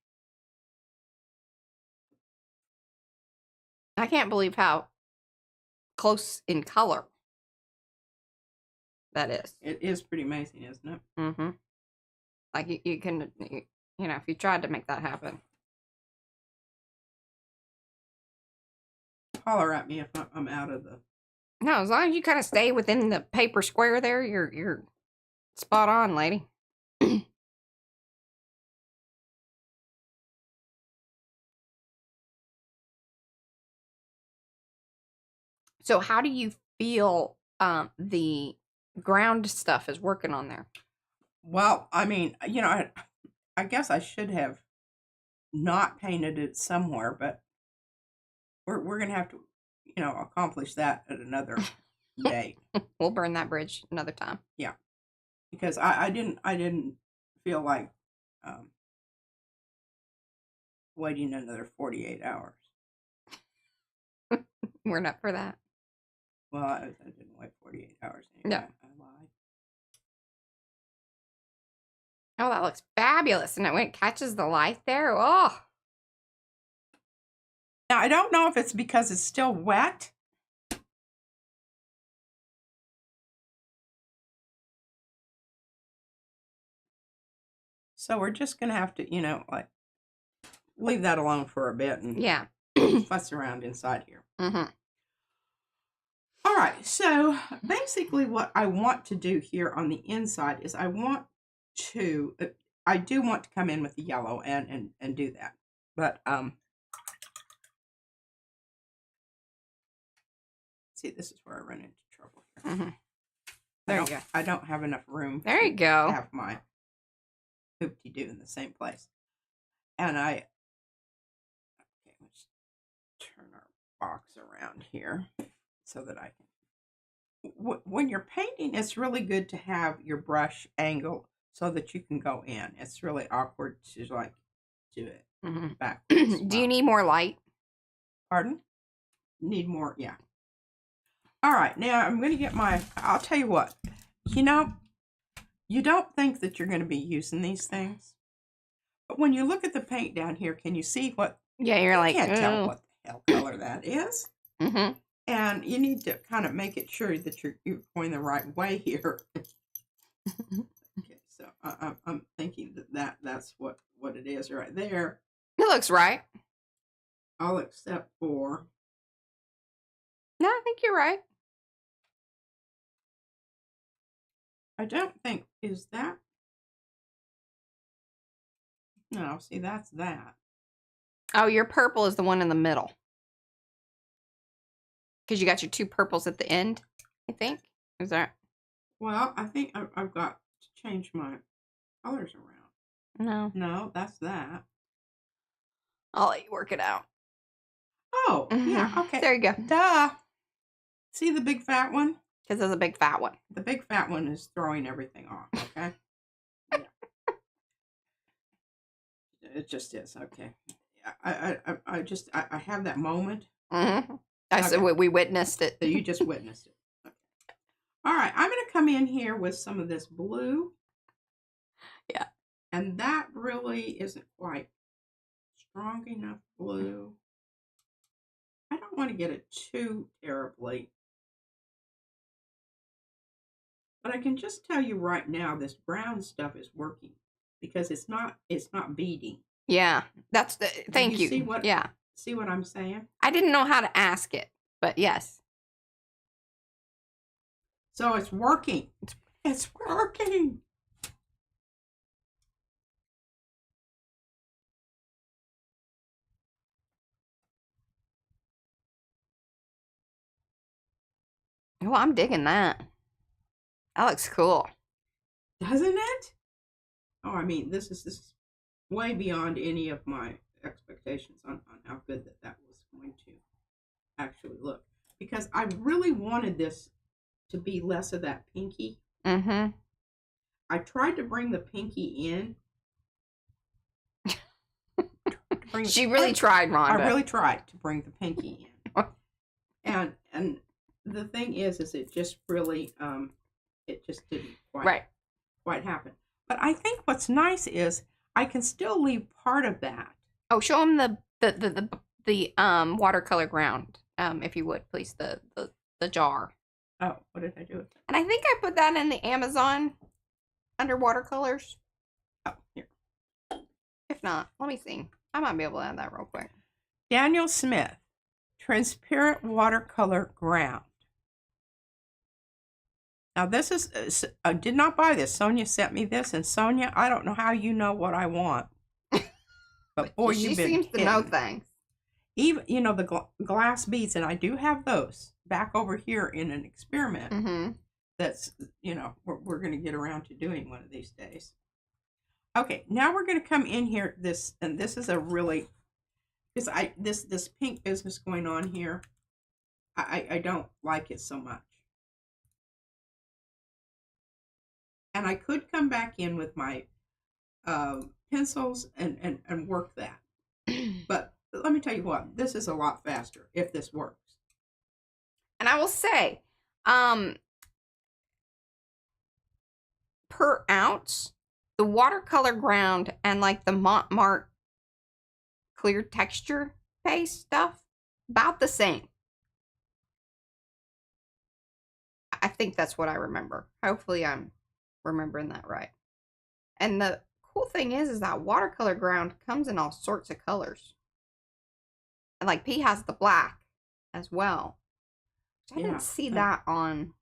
I can't believe how close in color that is. It is pretty amazing, isn't it? Mm-hmm. Like you can, if you tried to make that happen. Holler at me if I'm out of the. No, as long as you kind of stay within the paper square there, you're Spot on, lady. So how do you feel the ground stuff is working on there? Well, I mean, I guess I should have not painted it somewhere, but we're gonna have to, accomplish that at another day. We'll burn that bridge another time. Yeah, because I didn't feel like waiting another 48 hours. We're not for that. Well, I didn't wait 48 hours. Anyway. No. I lied. Oh, that looks fabulous. And when it catches the light there, oh. Now, I don't know if it's because it's still wet. So we're just going to have to, like, leave that alone for a bit and yeah. fuss around inside here. Mm-hmm. All right, so basically what I want to do here on the inside is I do want to come in with the yellow and do that. But, see, this is where I run into trouble here. Mm-hmm. There you go. I don't have enough room there you go. To have my hoop-de-doo in the same place. And okay, let's turn our box around here so that I can. When you're painting, it's really good to have your brush angle so that you can go in. It's really awkward to like do it back. Do you need more light? Pardon? Need more? Yeah. All right, now I'm going to get I'll tell you what, you don't think that you're going to be using these things, but when you look at the paint down here, can you see what? Yeah, you're like, can't tell what the hell color that is. Mm-hmm. And you need to kind of make it sure that you're going the right way here. Okay, so I'm thinking that's what it is right there. It looks right. All except for. No, I think you're right. I don't think, is that? No, see, that's that. Oh, your purple is the one in the middle. Because you got your two purples at the end, I think. Is that? Well, I think I've got to change my colors around. No. No, that's that. I'll let you work it out. Oh, yeah, okay. There you go. Duh. See the big fat one? Because there's a big fat one. The big fat one is throwing everything off, okay? Yeah. It just is, okay. I have that moment. Mm-hmm. I said we witnessed it. So you just witnessed it. Okay. All right, I'm going to come in here with some of this blue. Yeah. And that really isn't quite strong enough blue. I don't want to get it too terribly. But I can just tell you right now, this brown stuff is working because it's not beading. Yeah, that's the. Thank you. See what? Yeah. See what I'm saying? I didn't know how to ask it, but yes. So it's working. It's working. Well, I'm digging that. That looks cool. Doesn't it? Oh, I mean, this is way beyond any of my expectations on how good that was going to actually look. Because I really wanted this to be less of that pinky. Mm-hmm. I tried to bring the pinky in. She really tried, Rhonda. I really tried to bring the pinky in. and the thing is it just really it just didn't quite happen. But I think what's nice is I can still leave part of that. Oh, show them the watercolor ground, if you would, please. The jar. Oh, what did I do? And I think I put that in the Amazon under watercolors. Oh, here. If not, let me see. I might be able to add that real quick. Daniel Smith, transparent watercolor ground. Now this is, I did not buy this. Sonia sent me this, and Sonia, I don't know how you know what I want. But boy, she you've been seems to know things. Even, you know, the glass beads, and I do have those back over here in an experiment. That's, you know, we're going to get around to doing one of these days. Okay, now we're going to come in here, and this is a really, because this pink business going on here, I don't like it so much. And I could come back in with my pencils and work that. But let me tell you what, this is a lot faster if this works. And I will say, per ounce, the watercolor ground and like the Montmartre clear texture paste stuff, about the same. I think that's what I remember. Hopefully I'm remembering that right. And the cool thing is that watercolor ground comes in all sorts of colors. And like P has the black as well. I didn't see that on.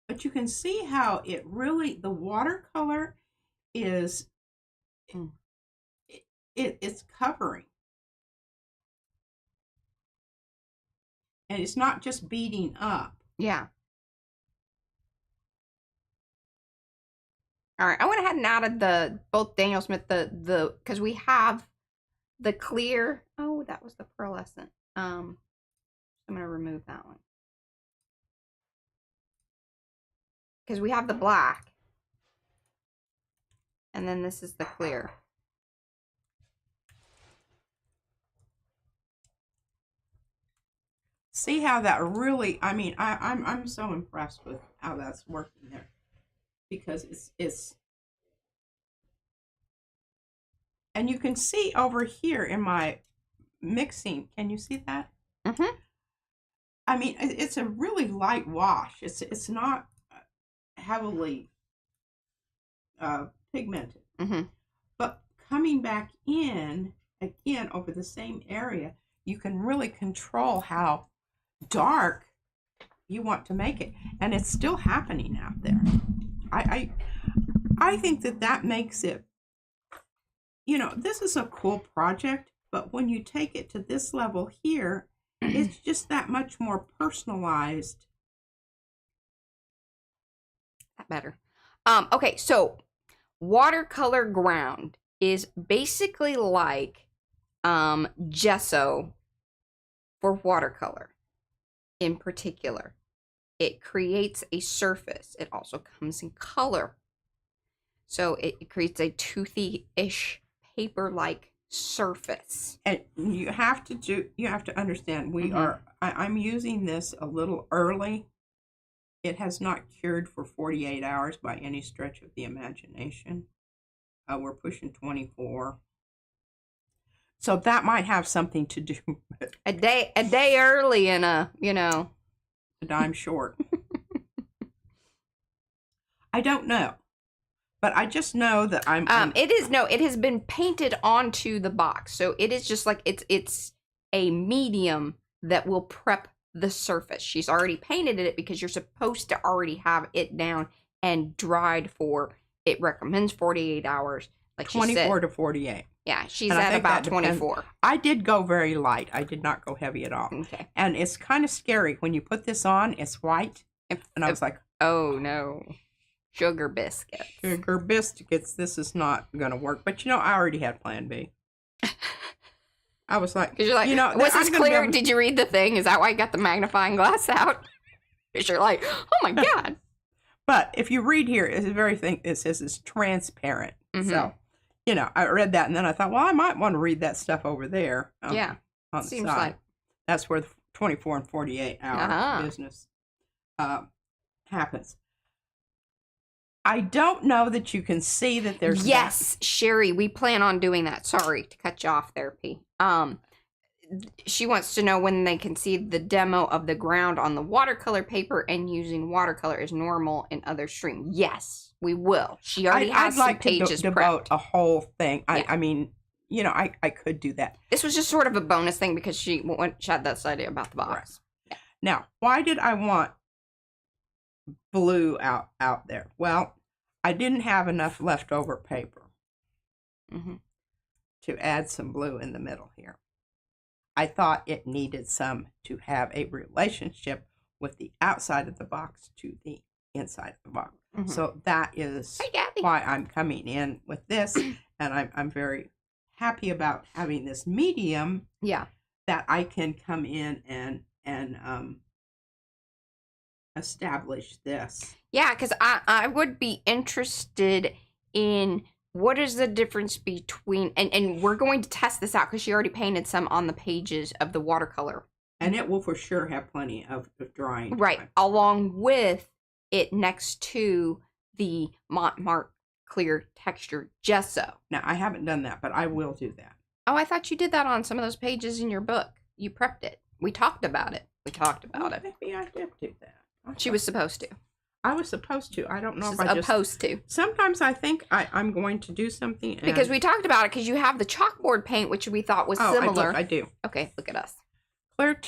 But you can see how it really, the watercolor is, it's covering. And it's not just beating up. Yeah. All right, I went ahead and added both Daniel Smith, because we have the clear. Oh, that was the pearlescent. I'm going to remove that one. Because we have the black. And then this is the clear. See how that really, I mean, I'm so impressed with how that's working there. Because it's, and you can see over here in my mixing, can you see that? I mean, it's a really light wash. It's not heavily pigmented. But coming back in again over the same area, you can really control how dark you want to make it, and it's still happening out there. I think that makes it, you know, this is a cool project, but when you take it to this level here, it's just that much more personalized. Better. Okay, so watercolor ground is basically like gesso for watercolor in particular. It creates a surface. It also comes in color. So it creates a toothy-ish paper-like surface. And you have to understand, I'm using this a little early. It has not cured for 48 hours by any stretch of the imagination. We're pushing 24. So that might have something to do with a day early and a dime short. I don't know. But I just know that it has been painted onto the box. So it is just like it's a medium that will prep the surface. She's already painted it because you're supposed to already have it down and dried for, it recommends 48 hours. Like 24 to 48. Yeah, she's at about 24. I did go very light. I did not go heavy at all. Okay. And it's kind of scary. When you put this on, it's white. And I was like, oh no. Sugar biscuits. Sugar biscuits, this is not going to work. But you know, I already had plan B. I was like, you're like, you know, was this clear? Did you read the thing? Is that why I got the magnifying glass out? Because you're like, oh my God. But if you read here, it's very thing. It says it's transparent. So, you know, I read that and then I thought, well, I might want to read that stuff over there. Yeah. On the side. Like that's where the 24 and 48 hour business happens. I don't know that you can see that there's Sherry, we plan on doing that. Sorry to cut you off there, P. She wants to know when they can see the demo of the ground on the watercolor paper and using watercolor is normal in other stream. Yes. We will. She already has I'd like some pages to devote prepped. a whole thing. Yeah. I mean, you know, I could do that. This was just sort of a bonus thing because she had this idea about the box. Right. Yeah. Now, why did I want blue out there? Well, I didn't have enough leftover paper to add some blue in the middle here. I thought it needed some to have a relationship with the outside of the box to the inside of the box. So that is why I'm coming in with this, and I'm very happy about having this medium. Yeah, that I can come in and establish this. Yeah, because I would be interested in what is the difference between, and we're going to test this out because she already painted some on the pages of the watercolor. And it will for sure have plenty of drying. Right, time. along with it next to the Montmartre clear texture gesso. Now, I haven't done that, but I will do that. Oh, I thought you did that on some of those pages in your book. You prepped it. We talked about it. Maybe I did do that. She was supposed to. I was supposed to. I don't know She's if I just... supposed to. Sometimes I think I'm going to do something. And... Because we talked about it, because you have the chalkboard paint, which we thought was similar. I do. Okay, look at us. Clear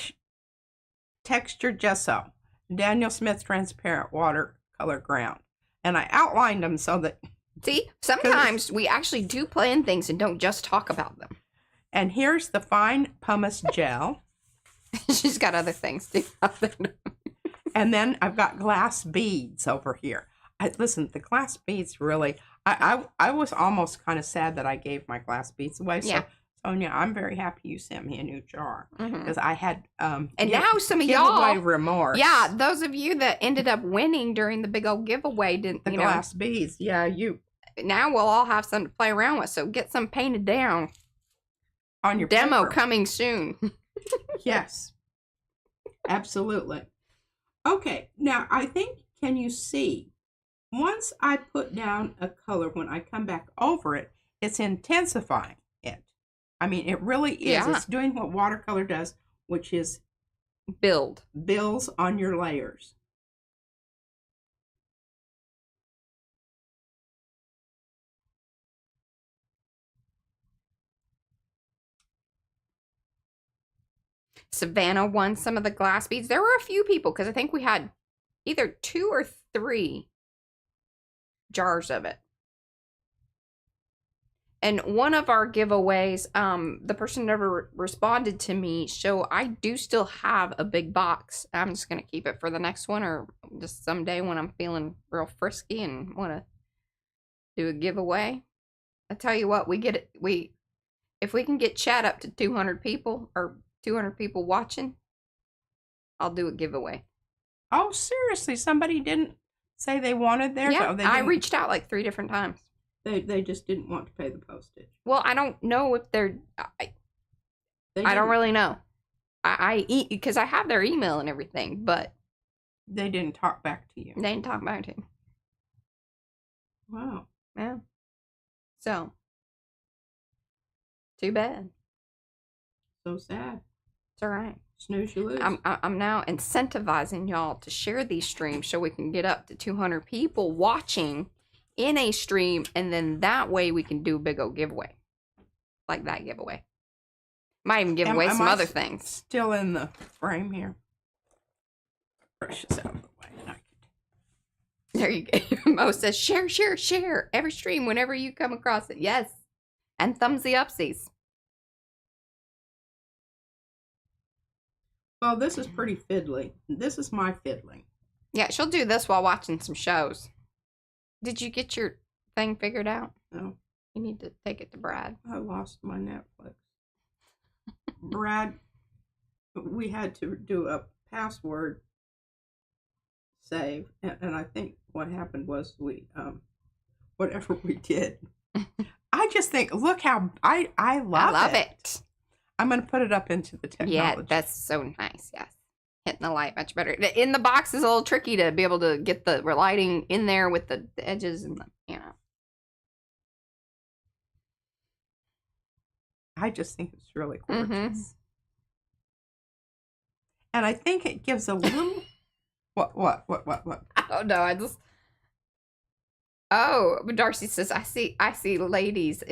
texture gesso. Daniel Smith transparent watercolor ground. And I outlined them so that... See, sometimes we actually do plan things and don't just talk about them. And here's the fine pumice gel. She's got other things too. And then I've got glass beads over here. Listen, the glass beads really, I was almost kind of sad that I gave my glass beads away. So, yeah. Sonia, I'm very happy you sent me a new jar because I had and now some of y'all giveaway remorse. Yeah, those of you that ended up winning during the big old giveaway didn't the glass beads. Yeah, you. Now we'll all have something to play around with. So get some painted down. On your demo paper. Coming soon. Yes, absolutely. Okay, now I think, can you see? Once I put down a color, when I come back over it, it's intensifying it. I mean, it really is. Yeah. It's doing what watercolor does, which is builds on your layers. Savannah won some of the glass beads. There were a few people, because I think we had either 2 or 3 jars of it. And one of our giveaways, the person never responded to me, so I do still have a big box. I'm just going to keep it for the next one, or just someday when I'm feeling real frisky and want to do a giveaway. I tell you what, if we can get chat up to 200 people, or 200 people watching, I'll do a giveaway. Oh, seriously? Somebody didn't say they wanted theirs? Yeah, Oh, I reached out like 3 different times. They just didn't want to pay the postage. Well, I don't know if they're... I don't really know. Because I have their email and everything, but... They didn't talk back to you. They didn't talk back to me. Wow. Yeah. So. Too bad. So sad. It's all right. Snooze, you lose. I'm now incentivizing y'all to share these streams so we can get up to 200 people watching in a stream, and then that way we can do a big old giveaway. Like that giveaway. Might even give away some other things. Still in the frame here. Brush this out of the way. There you go. Mo says, share every stream whenever you come across it. Yes. And thumbs the upsies. Well, this is pretty fiddly. This is my fiddling. Yeah, she'll do this while watching some shows. Did you get your thing figured out? No. You need to take it to Brad. I lost my Netflix. Brad, we had to do a password save, and I think what happened was we, whatever we did, I just think, look how, I love it. I'm going to put it up into the technology. Yeah, that's so nice, yes. Hitting the light much better. In the box is a little tricky to be able to get the lighting in there with the edges and the, I just think it's really gorgeous. And I think it gives a little... What? I don't know. Oh, but Darcy says, I see a lady's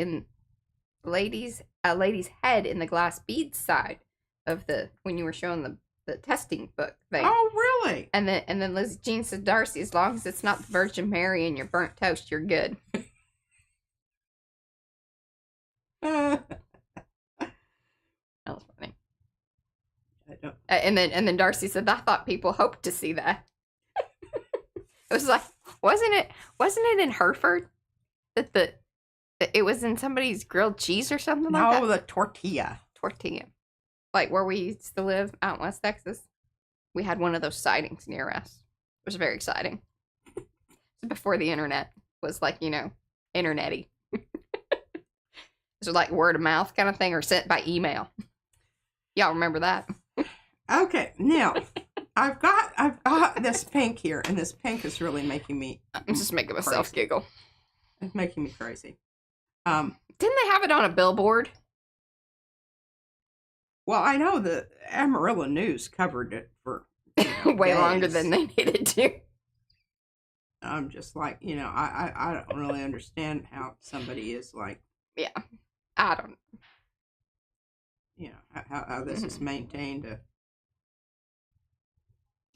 head in the glass beads side of when you were showing the testing book thing. Oh, really? And then Lizzie Jean said, Darcy, as long as it's not the Virgin Mary in your burnt toast, you're good. That was funny. I don't. And then Darcy said, I thought people hoped to see that. It was like, wasn't it in Hereford that it was in somebody's grilled cheese or something like that? No, the tortilla. Tortilla. Like where we used to live out in West Texas. We had one of those sightings near us. It was very exciting. Before the internet was like, internet-y. It was like word of mouth kind of thing or sent by email. Y'all remember that? Okay, now I've got this pink here, and this pink is really making me. I'm just making myself giggle. It's making me crazy. Didn't they have it on a billboard? Well, I know the Amarillo News covered it for way days. longer than they needed to. I'm just like, I don't really understand how somebody is like. Yeah, I don't. How this is maintained.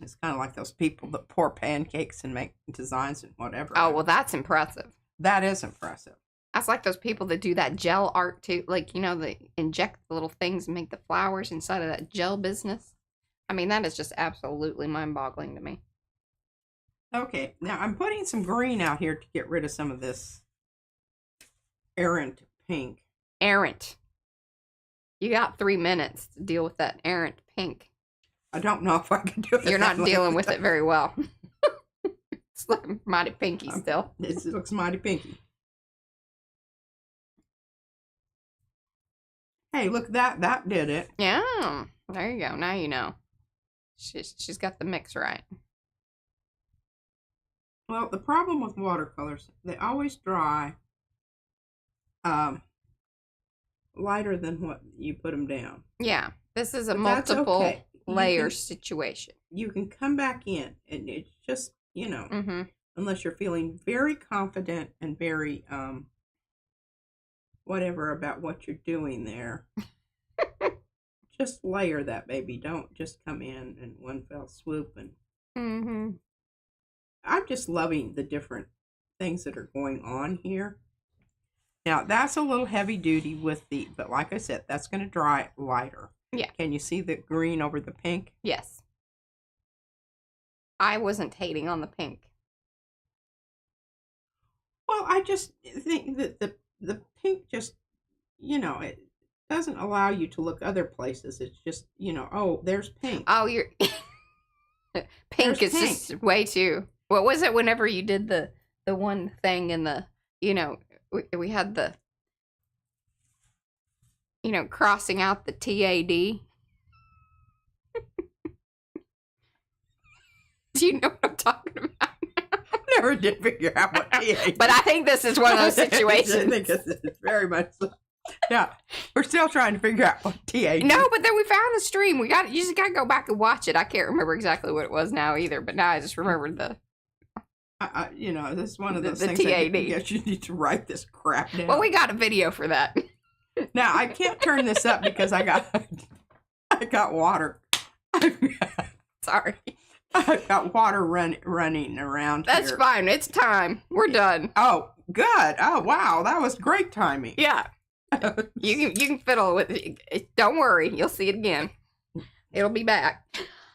It's kind of like those people that pour pancakes and make designs and whatever. Oh, well, that's impressive. That is impressive. That's like those people that do that gel art too. Like, they inject the little things and make the flowers inside of that gel business. I mean, that is just absolutely mind-boggling to me. Okay, now I'm putting some green out here to get rid of some of this errant pink. Errant. You got 3 minutes to deal with that errant pink. I don't know if I can do it. You're not dealing with it very well. It's looking mighty pinky still. It looks mighty pinky. Hey, look, that did it. Yeah, there you go. Now you know. She's got the mix right. Well, the problem with watercolors, they always dry lighter than what you put them down. Yeah, this is a multiple layer situation. You can come back in, and it's just, unless you're feeling very confident and very whatever about what you're doing there. Just layer that baby. Don't just come in one fell swoop. And I'm just loving the different things that are going on here. Now that's a little heavy duty but like I said, that's going to dry lighter. Yeah. Can you see the green over the pink? Yes. I wasn't hating on the pink. Well, I just think that the pink just, it doesn't allow you to look other places. It's just, oh, there's pink. Oh, you're pink is just way too. What was it whenever you did the one thing in the, we had the, crossing out the TAD. Do you know what I'm talking about? Never did figure out what TAD. But I think this is one of those situations. I think it's very much so. Yeah, we're still trying to figure out what TAD. No, but then we found the stream. You just gotta go back and watch it. I can't remember exactly what it was now either, but now I just remembered the. This is one of those the things. TAD. You need to write this crap down. Well, we got a video for that. Now I can't turn this up because I got water. Sorry. I've got water running around. That's here. fine. It's time. We're done. Oh, good. Oh, wow. That was great timing. Yeah. You can fiddle with it. Don't worry. You'll see it again. It'll be back.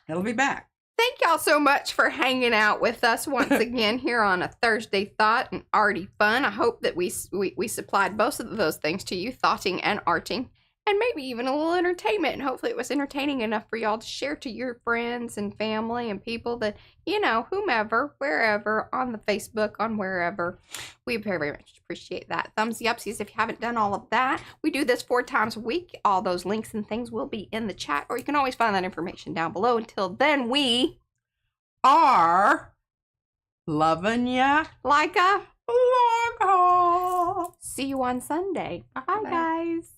It'll be back. Thank y'all so much for hanging out with us once again here on a Thursday Thought and Arty Fun. I hope that we supplied both of those things to you, thoughting and arting, and maybe even a little entertainment. And hopefully it was entertaining enough for y'all to share to your friends and family and people that, whomever, wherever, on the Facebook, on wherever. We very, very much appreciate that. Thumbsy upsies if you haven't done all of that. We do this 4 times a week. All those links and things will be in the chat, or you can always find that information down below. Until then, we are loving ya like a long haul. See you on Sunday. Bye, guys.